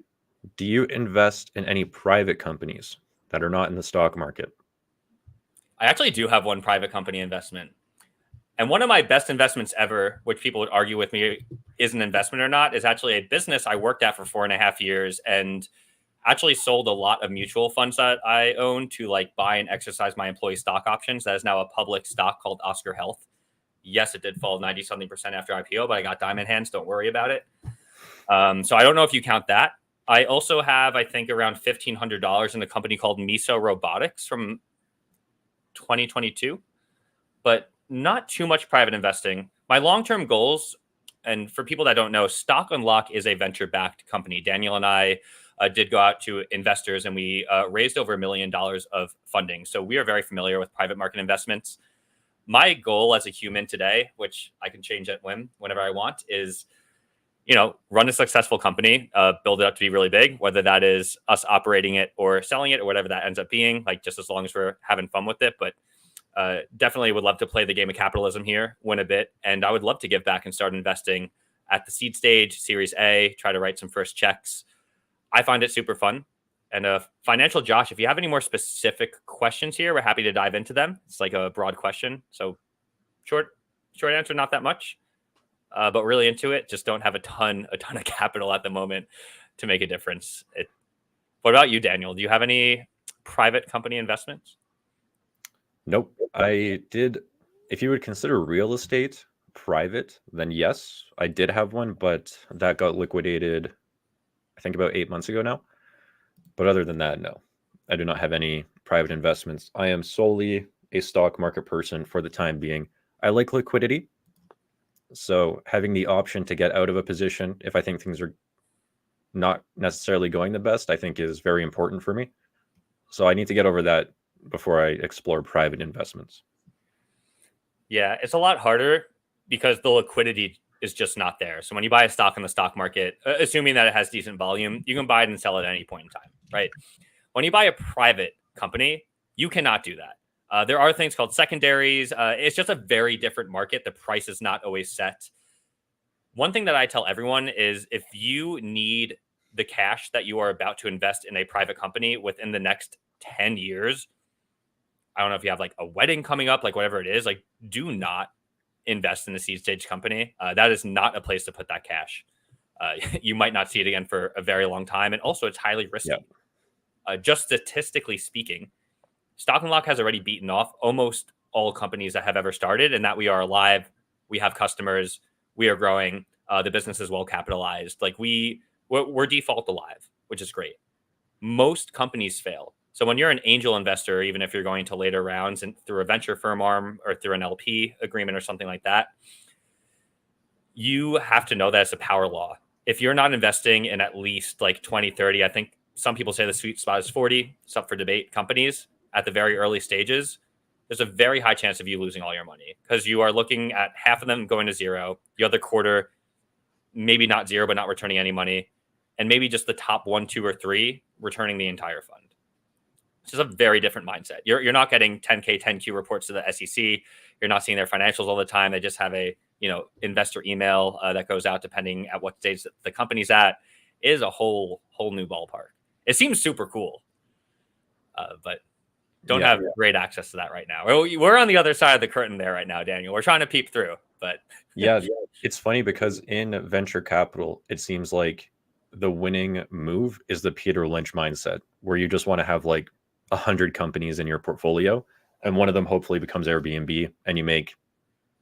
do you invest in any private companies that are not in the stock market? I actually do have one private company investment. And one of my best investments ever, which people would argue with me is an investment or not, is actually a business I worked at for 4.5 years and actually sold a lot of mutual funds that I own to like buy and exercise my employee stock options. That is now a public stock called Oscar Health. Yes, it did fall 90-something% after IPO, but I got diamond hands. Don't worry about it. So I don't know if you count that. I also have, I think, around $1,500 in a company called Miso Robotics from 2022, but not too much private investing. My long-term goals, and for people that don't know, Stock Unlock is a venture-backed company. Daniel and I did go out to investors, and we raised over $1 million of funding. So we are very familiar with private market investments. My goal as a human today, which I can change at whim whenever I want, is run a successful company, build it up to be really big, whether that is us operating it or selling it or whatever that ends up being, like just as long as we're having fun with it. But definitely would love to play the game of capitalism here, win a bit. And I would love to give back and start investing at the seed stage, Series A, try to write some first checks. I find it super fun. And Financial Josh, if you have any more specific questions here, we're happy to dive into them. It's like a broad question. So short answer, not that much. But really into it, just don't have a ton of capital at the moment to make a difference. What about you, Daniel? Do you have any private company investments? Nope. I did. If you would consider real estate private, then yes, I did have one, but that got liquidated, I think about 8 months ago now. But other than that, no, I do not have any private investments. I am solely a stock market person for the time being. I like liquidity. So having the option to get out of a position if I think things are not necessarily going the best, I think is very important for me. So I need to get over that before I explore private investments. Yeah, it's a lot harder because the liquidity is just not there. So when you buy a stock in the stock market, assuming that it has decent volume, you can buy it and sell it at any point in time, right? When you buy a private company, you cannot do that. There are things called secondaries. It's just a very different market. The price is not always set. One thing that I tell everyone is if you need the cash that you are about to invest in a private company within the next 10 years, I don't know if you have like a wedding coming up, like whatever it is, like do not invest in a seed stage company. That is not a place to put that cash. You might not see it again for a very long time. And also it's highly risky. Just statistically speaking, Stock Unlock has already beaten off almost all companies that have ever started, and that we are alive. We have customers. We are growing. The business is well capitalized. Like we're default alive, which is great. Most companies fail. So when you're an angel investor, even if you're going to later rounds and through a venture firm arm or through an LP agreement or something like that, you have to know that it's a power law. If you're not investing in at least like 20, 30, I think some people say the sweet spot is 40, it's up for debate, companies at the very early stages, there's a very high chance of you losing all your money because you are looking at half of them going to zero, the other quarter, maybe not zero, but not returning any money, and maybe just the top 1, 2, or 3 returning the entire fund. It's just a very different mindset. You're not getting 10K, 10Q reports to the SEC. You're not seeing their financials all the time. They just have a investor email that goes out depending at what stage the company's at. It is a whole new ballpark. It seems super cool, but don't have great access to that right now. We're on the other side of the curtain there right now, Daniel. We're trying to peep through, but yeah, it's funny because in venture capital, it seems like the winning move is the Peter Lynch mindset, where you just want to have like 100 companies in your portfolio, and one of them hopefully becomes Airbnb, and you make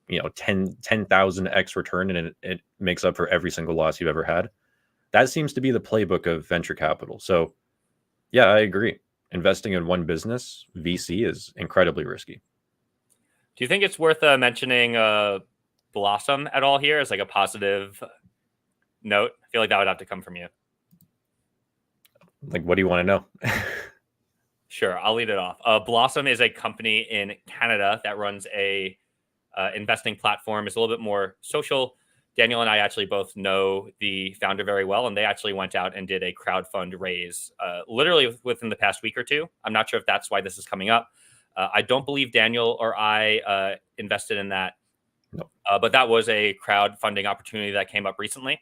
10,000x return, and it makes up for every single loss you've ever had. That seems to be the playbook of venture capital. So yeah, I agree. Investing in one business, VC, is incredibly risky. Do you think it's worth mentioning Blossom at all here as like a positive note? I feel like that would have to come from you. Like, what do you want to know? Sure, I'll lead it off. Blossom is a company in Canada that runs a investing platform. It's a little bit more social. Daniel and I actually both know the founder very well, and they actually went out and did a crowdfund raise literally within the past week or two. I'm not sure if that's why this is coming up. I don't believe Daniel or I invested in that, no. But that was a crowdfunding opportunity that came up recently.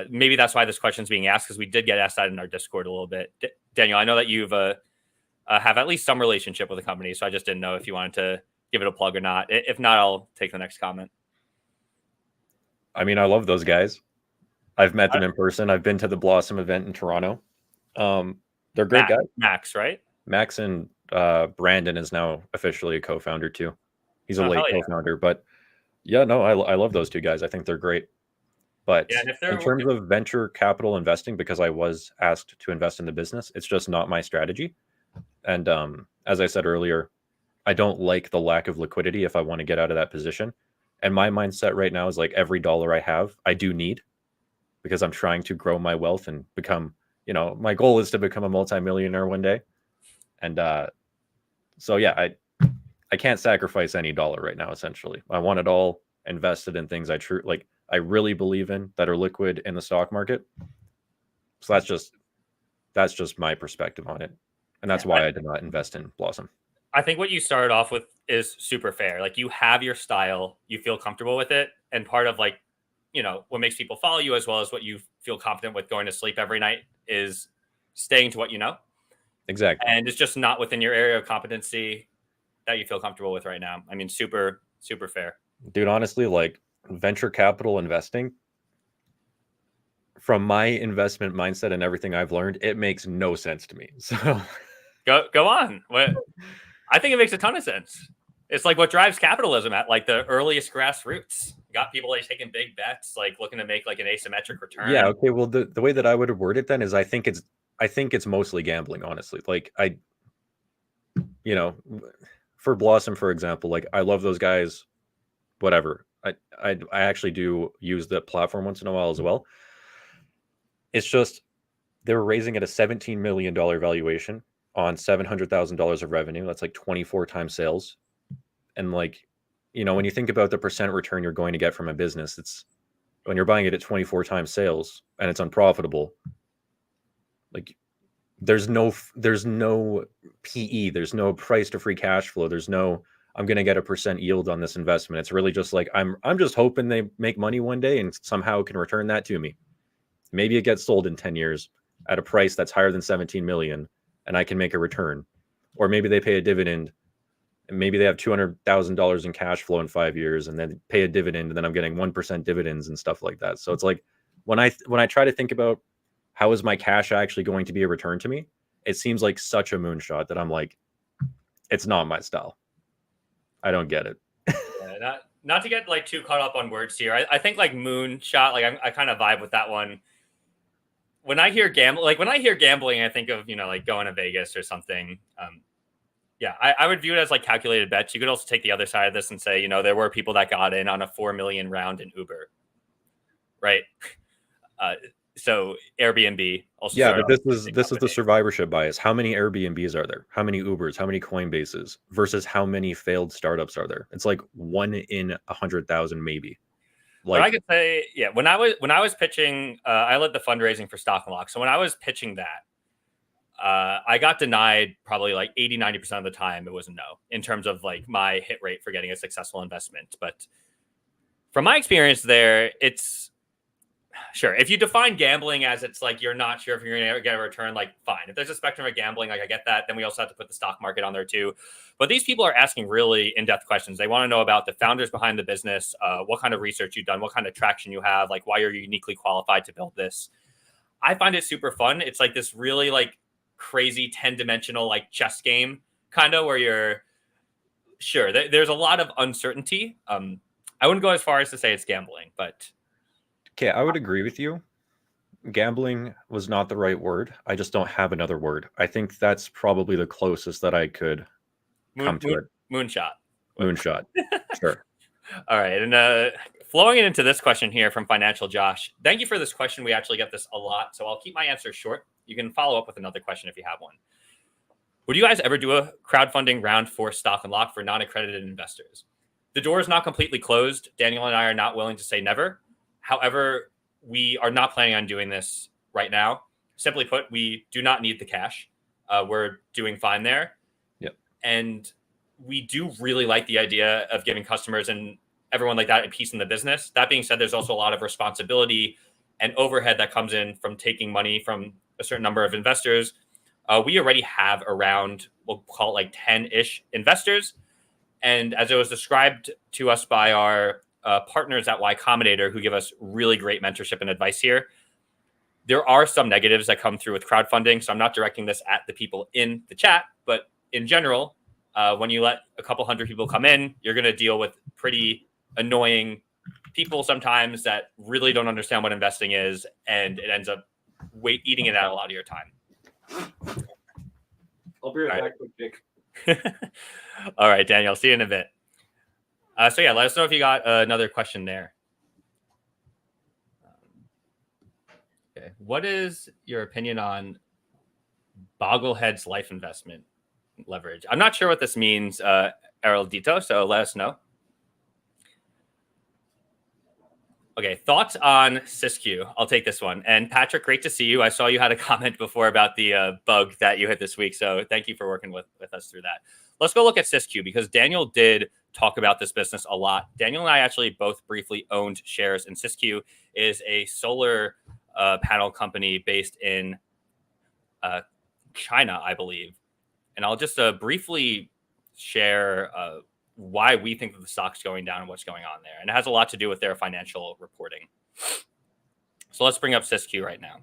Maybe that's why this question is being asked, because we did get asked that in our Discord a little bit. Daniel, I know that you've have at least some relationship with the company, so I just didn't know if you wanted to give it a plug or not. If not, I'll take the next comment. I mean, I love those guys. I've met them in person. I've been to the Blossom event in Toronto. They're great guys. Max, right? Max, and Brandon is now officially a co-founder too. He's a late co-founder, but yeah, no, I love those two guys. I think they're great. But in terms of venture capital investing, because I was asked to invest in the business, it's just not my strategy. And as I said earlier, I don't like the lack of liquidity if I want to get out of that position. And my mindset right now is like every dollar I have, I do need, because I'm trying to grow my wealth and become, my goal is to become a multimillionaire one day. And so, yeah, I can't sacrifice any dollar right now, essentially. I want it all invested in things I really believe in that are liquid in the stock market. So that's just my perspective on it. And that's why I did not invest in Blossom. I think what you started off with is super fair. Like, you have your style, you feel comfortable with it. And part of what makes people follow you, as well as what you feel confident with going to sleep every night, is staying to what you know. Exactly. And it's just not within your area of competency that you feel comfortable with right now. I mean, super, super fair. Dude, honestly, like venture capital investing, from my investment mindset and everything I've learned, it makes no sense to me. So go on. I think it makes a ton of sense. It's like what drives capitalism at like the earliest grassroots. You got people like taking big bets, like looking to make like an asymmetric return. Yeah. Okay. Well, the way that I would word it then is I think it's mostly gambling, honestly. Like for Blossom, for example, like I love those guys, whatever. I actually do use the platform once in a while as well. It's just they were raising at a $17 million valuation on $700,000 of revenue. That's like 24 times sales. And like, when you think about the percent return you're going to get from a business, it's when you're buying it at 24 times sales and it's unprofitable. Like there's no PE, there's no price to free cash flow. There's no, I'm going to get a percent yield on this investment. It's really just like, I'm just hoping they make money one day and somehow can return that to me. Maybe it gets sold in 10 years at a price that's higher than 17 million and I can make a return. Or maybe they pay a dividend and maybe they have $200,000 in cash flow in 5 years and then pay a dividend and then I'm getting 1% dividends and stuff like that. So it's like when I try to think about how is my cash actually going to be a return to me, it seems like such a moonshot that I'm like, it's not my style. I don't get it. Yeah, not to get like too caught up on words here. I think like moonshot, like I kind of vibe with that one. When I hear gambling, I think of, like going to Vegas or something. Yeah, I would view it as like calculated bets. You could also take the other side of this and say, there were people that got in on a 4 million round in Uber. right? So Airbnb also Yeah, started but off as a this is the company. survivorship bias. How many Airbnbs are there? How many Ubers? How many Coinbases versus how many failed startups are there? It's like 1 in 100,000, maybe. But I Like, could say, yeah, when I was pitching, I led the fundraising for Stock Unlock. So when I was pitching that, I got denied probably like 80-90% of the time. It was a no in terms of like my hit rate for getting a successful investment. But from my experience there, it's sure if you define gambling as it's like you're not sure if you're going to get a return, like fine. If there's a spectrum of gambling, like I get that. Then we also have to put the stock market on there too. But these people are asking really in-depth questions. They want to know about the founders behind the business, what kind of research you've done, what kind of traction you have, like why you're uniquely qualified to build this. I find it super fun. It's like this really like crazy 10-dimensional like chess game kind of where you're sure there's a lot of uncertainty. I wouldn't go as far as to say it's gambling, but okay, I would agree with you. Gambling was not the right word. I just don't have another word. I think that's probably the closest that I could come to it. moonshot. Moonshot. Sure. All right. And flowing it into this question here from Financial Josh. Thank you for this question. We actually get this a lot. So I'll keep my answer short. You can follow up with another question if you have one. Would you guys ever do a crowdfunding round for Stock Unlock for non-accredited investors? The door is not completely closed. Daniel and I are not willing to say never. However, we are not planning on doing this right now. Simply put, we do not need the cash. We're doing fine there. Yep. And we do really like the idea of giving customers and everyone like that a piece in the business. That being said, there's also a lot of responsibility and overhead that comes in from taking money from a certain number of investors. We already have around, we'll call it like 10-ish investors. And as it was described to us by our partners at Y Combinator, who give us really great mentorship and advice here, there are some negatives that come through with crowdfunding. So I'm not directing this at the people in the chat, but in general, when you let a couple hundred people come in, you're going to deal with pretty annoying people sometimes that really don't understand what investing is, and it ends up eating it out a lot of your time. I'll be right back, quick, Jake. All right, Daniel. See you in a bit. So yeah, let us know if you got another question there. Okay. What is your opinion on Bogglehead's life investment leverage? I'm not sure what this means, Eraldito, so let us know. Okay, thoughts on CSIQ? I'll take this one. And Patrick, great to see you. I saw you had a comment before about the bug that you hit this week, so thank you for working with us through that. Let's go look at CSIQ because Daniel did talk about this business a lot. Daniel and I actually both briefly owned shares in CSIQ. It is a solar panel company based in China, I believe. And I'll just briefly share why we think that the stock's going down and what's going on there. And it has a lot to do with their financial reporting. So let's bring up CSIQ right now.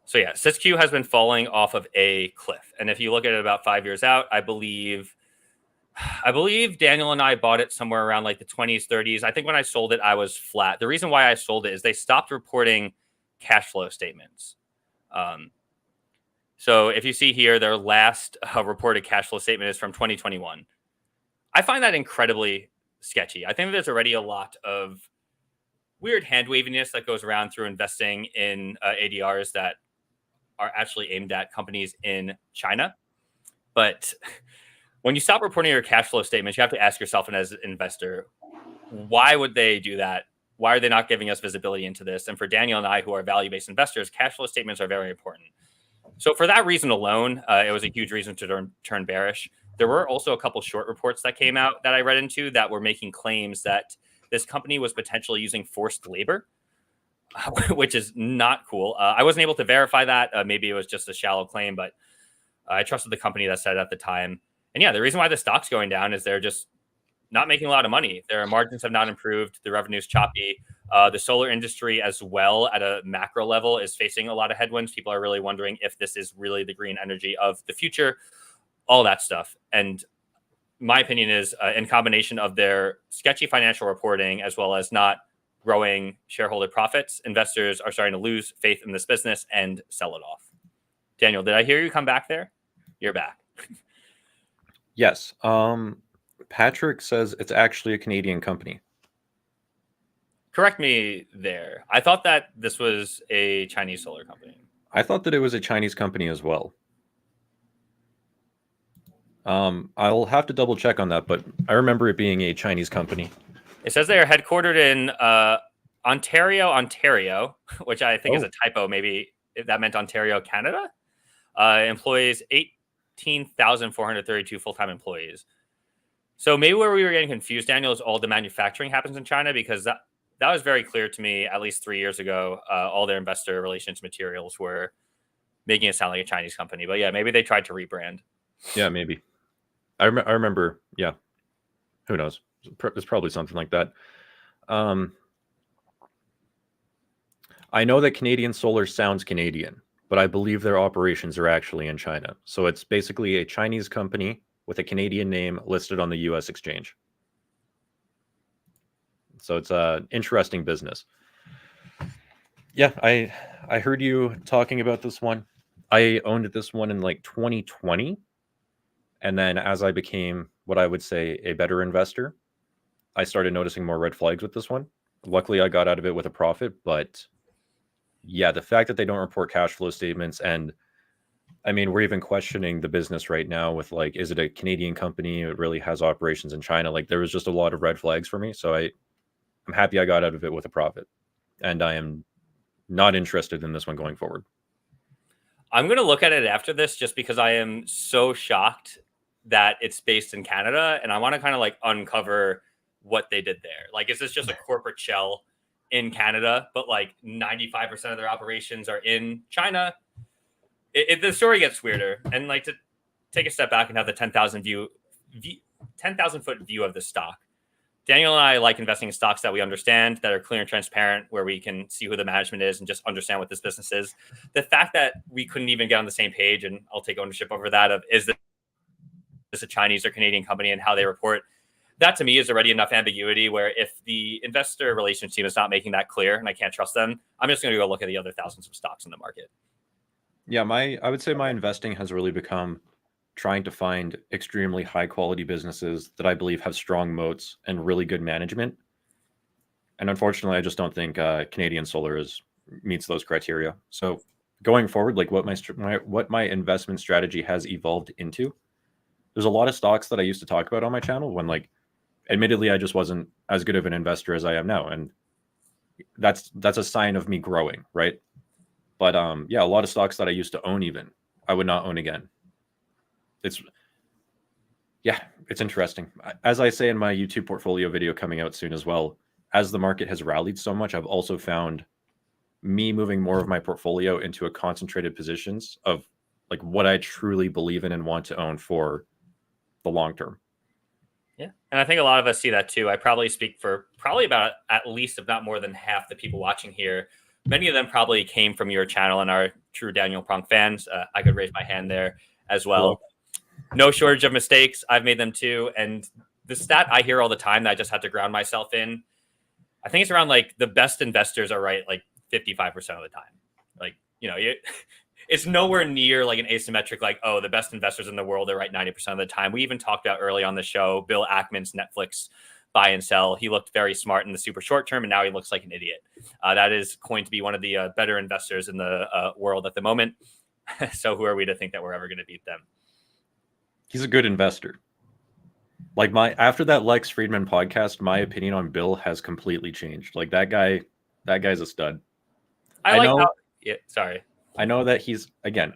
So yeah, CSIQ has been falling off of a cliff. And if you look at it about 5 years out, I believe Daniel and I bought it somewhere around like the 20s, 30s. I think when I sold it, I was flat. The reason why I sold it is they stopped reporting cash flow statements. So if you see here, their last reported cash flow statement is from 2021. I find that incredibly sketchy. I think there's already a lot of weird hand waviness that goes around through investing in ADRs that are actually aimed at companies in China. But when you stop reporting your cash flow statements, you have to ask yourself, and as an investor, why would they do that? Why are they not giving us visibility into this? And for Daniel and I, who are value-based investors, cash flow statements are very important. So for that reason alone, it was a huge reason to turn bearish. There were also a couple short reports that came out that I read into that were making claims that this company was potentially using forced labor, which is not cool. I wasn't able to verify that. Maybe it was just a shallow claim, but I trusted the company that said it at the time. And yeah, the reason why the stock's going down is they're just not making a lot of money. Their margins have not improved. The revenue's choppy. The solar industry as well at a macro level is facing a lot of headwinds. People are really wondering if this is really the green energy of the future, all that stuff. And my opinion is in combination of their sketchy financial reporting as well as not growing shareholder profits, investors are starting to lose faith in this business and sell it off. Daniel, did I hear you come back there? You're back. Yes. Patrick says it's actually a Canadian company. Correct me there. I thought that this was a Chinese solar company. I thought that it was a Chinese company as well. I'll have to double check on that, but I remember it being a Chinese company. It says they are headquartered in Ontario, which I think is a typo. Maybe if that meant Ontario, Canada. Employs 18,432 full-time employees. So maybe where we were getting confused, Daniel, is all the manufacturing happens in China, because that was very clear to me at least 3 years ago. All their investor relations materials were making it sound like a Chinese company. But yeah, maybe they tried to rebrand. Yeah, maybe. I remember. Yeah, who knows? It's probably something like that. I know that Canadian Solar sounds Canadian, but I believe their operations are actually in China. So it's basically a Chinese company with a Canadian name listed on the US exchange. So it's an interesting business. Yeah, I heard you talking about this one. I owned this one in like 2020. And then as I became what I would say a better investor, I started noticing more red flags with this one. Luckily, I got out of it with a profit. But yeah, the fact that they don't report cash flow statements, and I mean, we're even questioning the business right now with like, is it a Canadian company? It really has operations in China. Like there was just a lot of red flags for me. So I'm happy I got out of it with a profit. And I am not interested in this one going forward. I'm going to look at it after this just because I am so shocked that it's based in Canada. And I want to kind of like uncover what they did there. Like, is this just a corporate shell in Canada, but like 95% of their operations are in China? The story gets weirder. And like to take a step back and have the 10,000 foot view of the stock. Daniel and I like investing in stocks that we understand, that are clear and transparent, where we can see who the management is and just understand what this business is. The fact that we couldn't even get on the same page, and I'll take ownership over that, of is this a Chinese or Canadian company and how they report, that to me is already enough ambiguity where if the investor relations team is not making that clear and I can't trust them, I'm just going to go look at the other thousands of stocks in the market. Yeah, I would say my investing has really become trying to find extremely high quality businesses that I believe have strong moats and really good management. And unfortunately, I just don't think Canadian Solar meets those criteria. So going forward, like what my investment strategy has evolved into, there's a lot of stocks that I used to talk about on my channel when, like, admittedly, I just wasn't as good of an investor as I am now. And that's a sign of me growing, right? But yeah, a lot of stocks that I used to own, even I would not own again. It's interesting. As I say in my YouTube portfolio video coming out soon as well, as the market has rallied so much, I've also found me moving more of my portfolio into a concentrated positions of like what I truly believe in and want to own for the long term. Yeah. And I think a lot of us see that too. I probably speak for about at least, if not more than half the people watching here. Many of them probably came from your channel and are true Daniel Pronk fans. I could raise my hand there as well. Cool. No shortage of mistakes. I've made them too. And the stat I hear all the time that I just had to ground myself in, I think it's around like the best investors are right like 55% of the time. Like, you know, it's nowhere near like an asymmetric, like, oh, the best investors in the world are right 90% of the time. We even talked about early on the show, Bill Ackman's Netflix buy and sell. He looked very smart in the super short term, and now he looks like an idiot. That is going to be one of the better investors in the world at the moment. So who are we to think that we're ever going to beat them? He's a good investor. Like after that Lex Friedman podcast, my opinion on Bill has completely changed. Like that guy's a stud. I know that he's, again,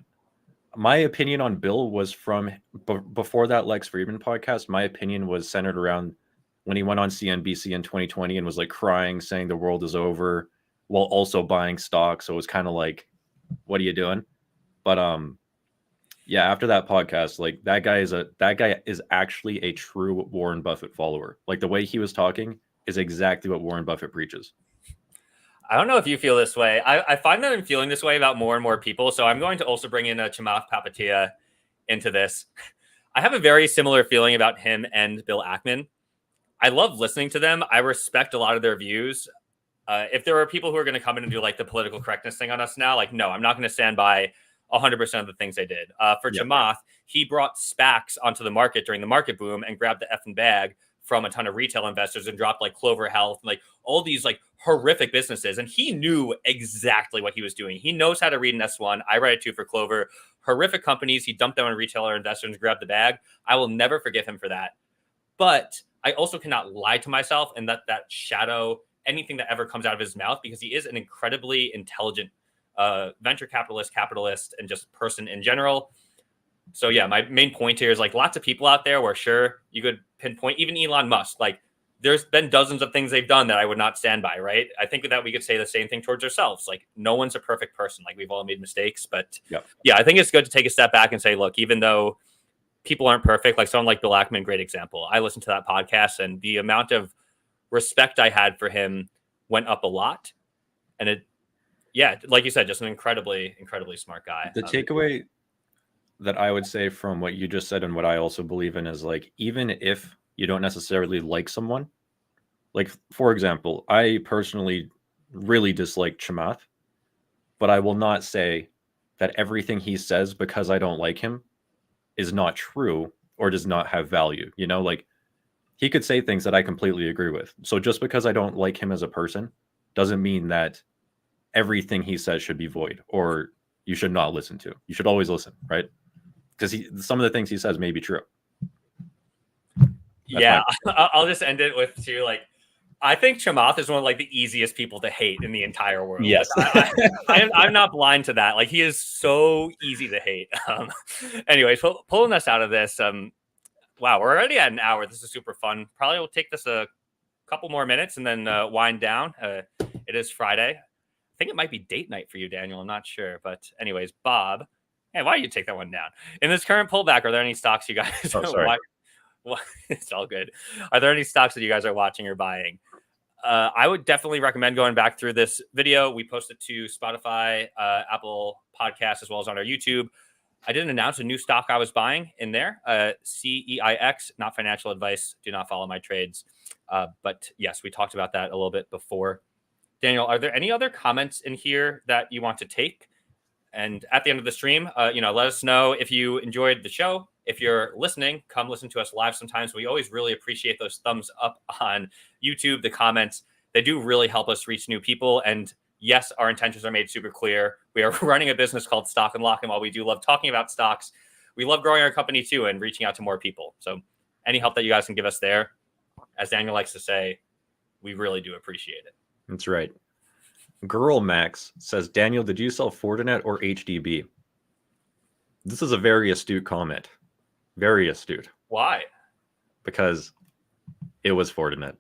my opinion on Bill was from before that Lex Friedman podcast. My opinion was centered around when he went on CNBC in 2020 and was like crying, saying the world is over while also buying stock. So it was kind of like, what are you doing? But yeah, after that podcast, like that guy is actually a true Warren Buffett follower. Like the way he was talking is exactly what Warren Buffett preaches. I don't know if you feel this way. I find that I'm feeling this way about more and more people. So I'm going to also bring in Chamath Palihapitiya into this. I have a very similar feeling about him and Bill Ackman. I love listening to them. I respect a lot of their views. If there are people who are going to come in and do like the political correctness thing on us now, like, no, I'm not going to stand by 100% of the things they did. Chamath, he brought SPACs onto the market during the market boom and grabbed the effing bag from a ton of retail investors and dropped like Clover Health and like all these like horrific businesses, and he knew exactly what he was doing. He knows how to read an S1. I write it too for Clover. Horrific companies. He dumped them on retailer investors and grabbed the bag. I will never forgive him for that. But I also cannot lie to myself and let that shadow anything that ever comes out of his mouth, because he is an incredibly intelligent venture capitalist, and just person in general. So yeah, my main point here is like lots of people out there where sure you could pinpoint, even Elon Musk, like there's been dozens of things they've done that I would not stand by, right? I think that we could say the same thing towards ourselves. Like no one's a perfect person. Like we've all made mistakes, but yeah, I think it's good to take a step back and say, look, even though people aren't perfect, like someone like Bill Ackman, great example. I listened to that podcast and the amount of respect I had for him went up a lot. And it, yeah, like you said, just an incredibly, incredibly smart guy. The takeaway that I would say from what you just said and what I also believe in is like, even if you don't necessarily like someone, like for example, I personally really dislike Chamath, but I will not say that everything he says because I don't like him is not true or does not have value. You know, like he could say things that I completely agree with. So just because I don't like him as a person doesn't mean that everything he says should be void or you should not listen to. You should always listen, right? Because some of the things he says may be true. Yeah, I'll just end it with too. Like, I think Chamath is one of like the easiest people to hate in the entire world. Yes, like, I'm not blind to that. Like, he is so easy to hate. Anyways, pulling us out of this. Wow, we're already at an hour. This is super fun. Probably will take this a couple more minutes and then wind down. It is Friday. I think it might be date night for you, Daniel. I'm not sure, but anyways, Bob. Hey, why don't you take that one down? In this current pullback, are there any stocks you guys? Oh, sorry. It's all good. Are there any stocks that you guys are watching or buying? I would definitely recommend going back through this video. We posted to Spotify, Apple Podcasts, as well as on our YouTube. I didn't announce a new stock I was buying in there. CEIX, not financial advice. Do not follow my trades. But yes, we talked about that a little bit before. Daniel, are there any other comments in here that you want to take? And at the end of the stream, let us know if you enjoyed the show. If you're listening, come listen to us live sometimes. We always really appreciate those thumbs up on YouTube, the comments. They do really help us reach new people. And yes, our intentions are made super clear. We are running a business called Stock and Lock. And while we do love talking about stocks, we love growing our company too and reaching out to more people. So any help that you guys can give us there, as Daniel likes to say, we really do appreciate it. That's right. Girl Max says, Daniel, did you sell Fortinet or HDB? This is a very astute comment. Very astute. Why? Because it was Fortinet.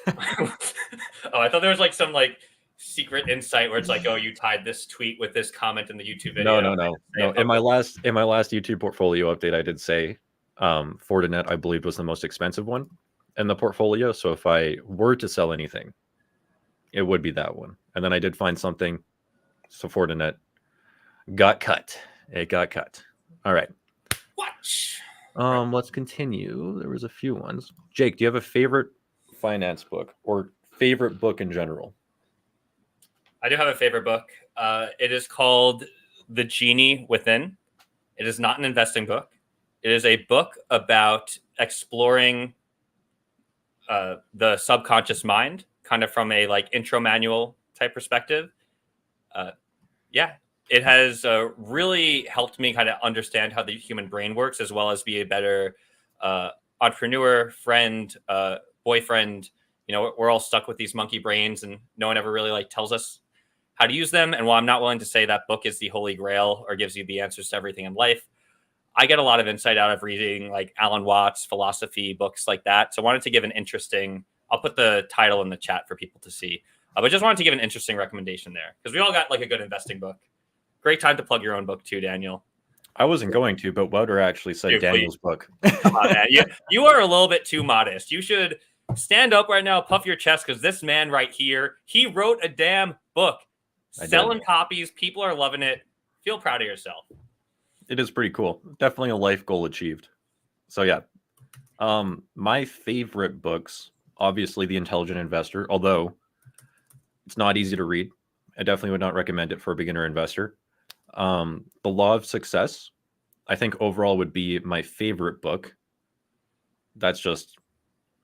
I thought there was like some like secret insight where it's like, oh, you tied this tweet with this comment in the YouTube video. No. In my last YouTube portfolio update, I did say Fortinet, I believe, was the most expensive one in the portfolio. So if I were to sell anything, it would be that one. And then I did find something. So Fortinet got cut. It got cut. All right. Watch. Let's continue. There was a few ones. Jake, do you have a favorite finance book or favorite book in general? I do have a favorite book. It is called The Genie Within. It is not an investing book. It is a book about exploring the subconscious mind, kind of from a like intro manual type perspective. It has really helped me kind of understand how the human brain works, as well as be a better entrepreneur, friend, boyfriend. You know, we're all stuck with these monkey brains and no one ever really like tells us how to use them. And while I'm not willing to say that book is the holy grail or gives you the answers to everything in life, I get a lot of insight out of reading like Alan Watts, philosophy books like that. So I wanted to give an interesting, I'll put the title in the chat for people to see, but just wanted to give an interesting recommendation there because we all got like a good investing book. Great time to plug your own book too, Daniel. I wasn't going to, but Wouter actually said Dude, Daniel's book. Come on, man. You are a little bit too modest. You should stand up right now, puff your chest, because this man right here, he wrote a damn book. Selling copies. People are loving it. Feel proud of yourself. It is pretty cool. Definitely a life goal achieved. So yeah. My favorite books, obviously The Intelligent Investor, although it's not easy to read. I definitely would not recommend it for a beginner investor. The Law of Success, I think overall would be my favorite book. That's just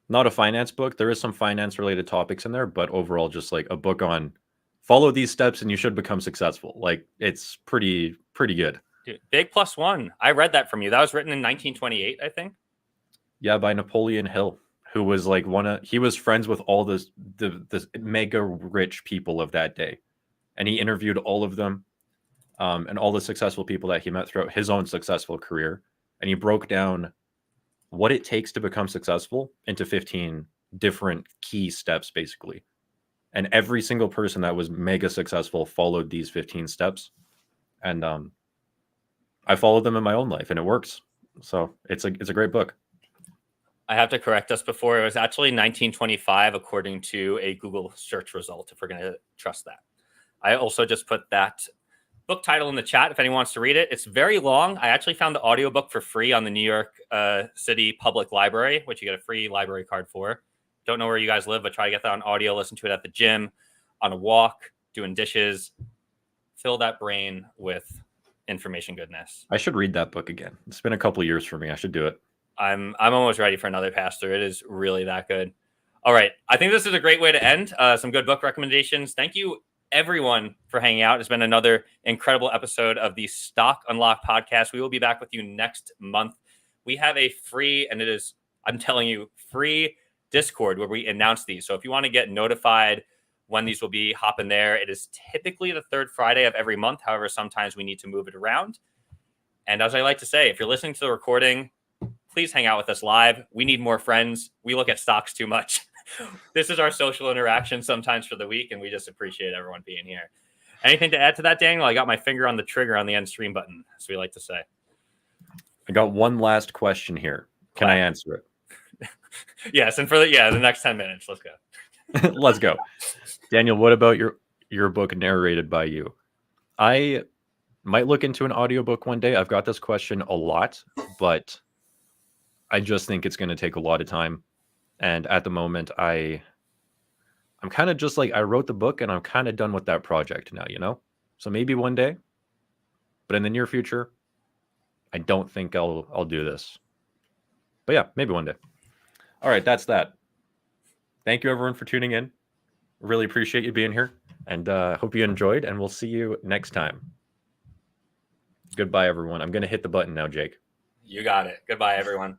Not a finance book. There is some finance related topics in there, but overall just like a book on follow these steps and you should become successful. Like it's pretty good. Dude, big +1. I read that from you. That was written in 1928, I think. Yeah, by Napoleon Hill, who was like he was friends with all the mega rich people of that day. And he interviewed all of them and all the successful people that he met throughout his own successful career. And he broke down what it takes to become successful into 15 different key steps, basically. And every single person that was mega successful followed these 15 steps. And I followed them in my own life and it works. So it's a great book. I have to correct us before. It was actually 1925, according to a Google search result, if we're going to trust that. I also just put that book title in the chat if anyone wants to read it. It's very long. I actually found the audiobook for free on the New York City Public Library, which you get a free library card for. Don't know where you guys live, but try to get that on audio. Listen to it at the gym, on a walk, doing dishes. Fill that brain with information goodness. I should read that book again. It's been a couple of years for me. I should do it. I'm almost ready for another pass through. It is really that good. All right. I think this is a great way to end. Some good book recommendations. Thank you, everyone, for hanging out. It's been another incredible episode of the Stock Unlock podcast. We will be back with you next month. We have a free, and it is, I'm telling you, free Discord where we announce these. So if you want to get notified when these will be, hop in there. It is typically the third Friday of every month. However, sometimes we need to move it around. And as I like to say, if you're listening to the recording, please hang out with us live. We need more friends. We look at stocks too much. This is our social interaction sometimes for the week, and we just appreciate everyone being here. Anything to add to that, Daniel? I got my finger on the trigger on the end stream button, as we like to say. I got one last question here. Can I answer it? Yes, and for the next 10 minutes, let's go. Let's go. Daniel, what about your book narrated by you? I might look into an audiobook one day. I've got this question a lot, but I just think it's going to take a lot of time. And at the moment, I'm kind of just like, I wrote the book and I'm kind of done with that project now, you know? So maybe one day, but in the near future, I don't think I'll do this. But yeah, maybe one day. All right, that's that. Thank you everyone for tuning in. Really appreciate you being here and hope you enjoyed, and we'll see you next time. Goodbye, everyone. I'm going to hit the button now, Jake. You got it. Goodbye, everyone.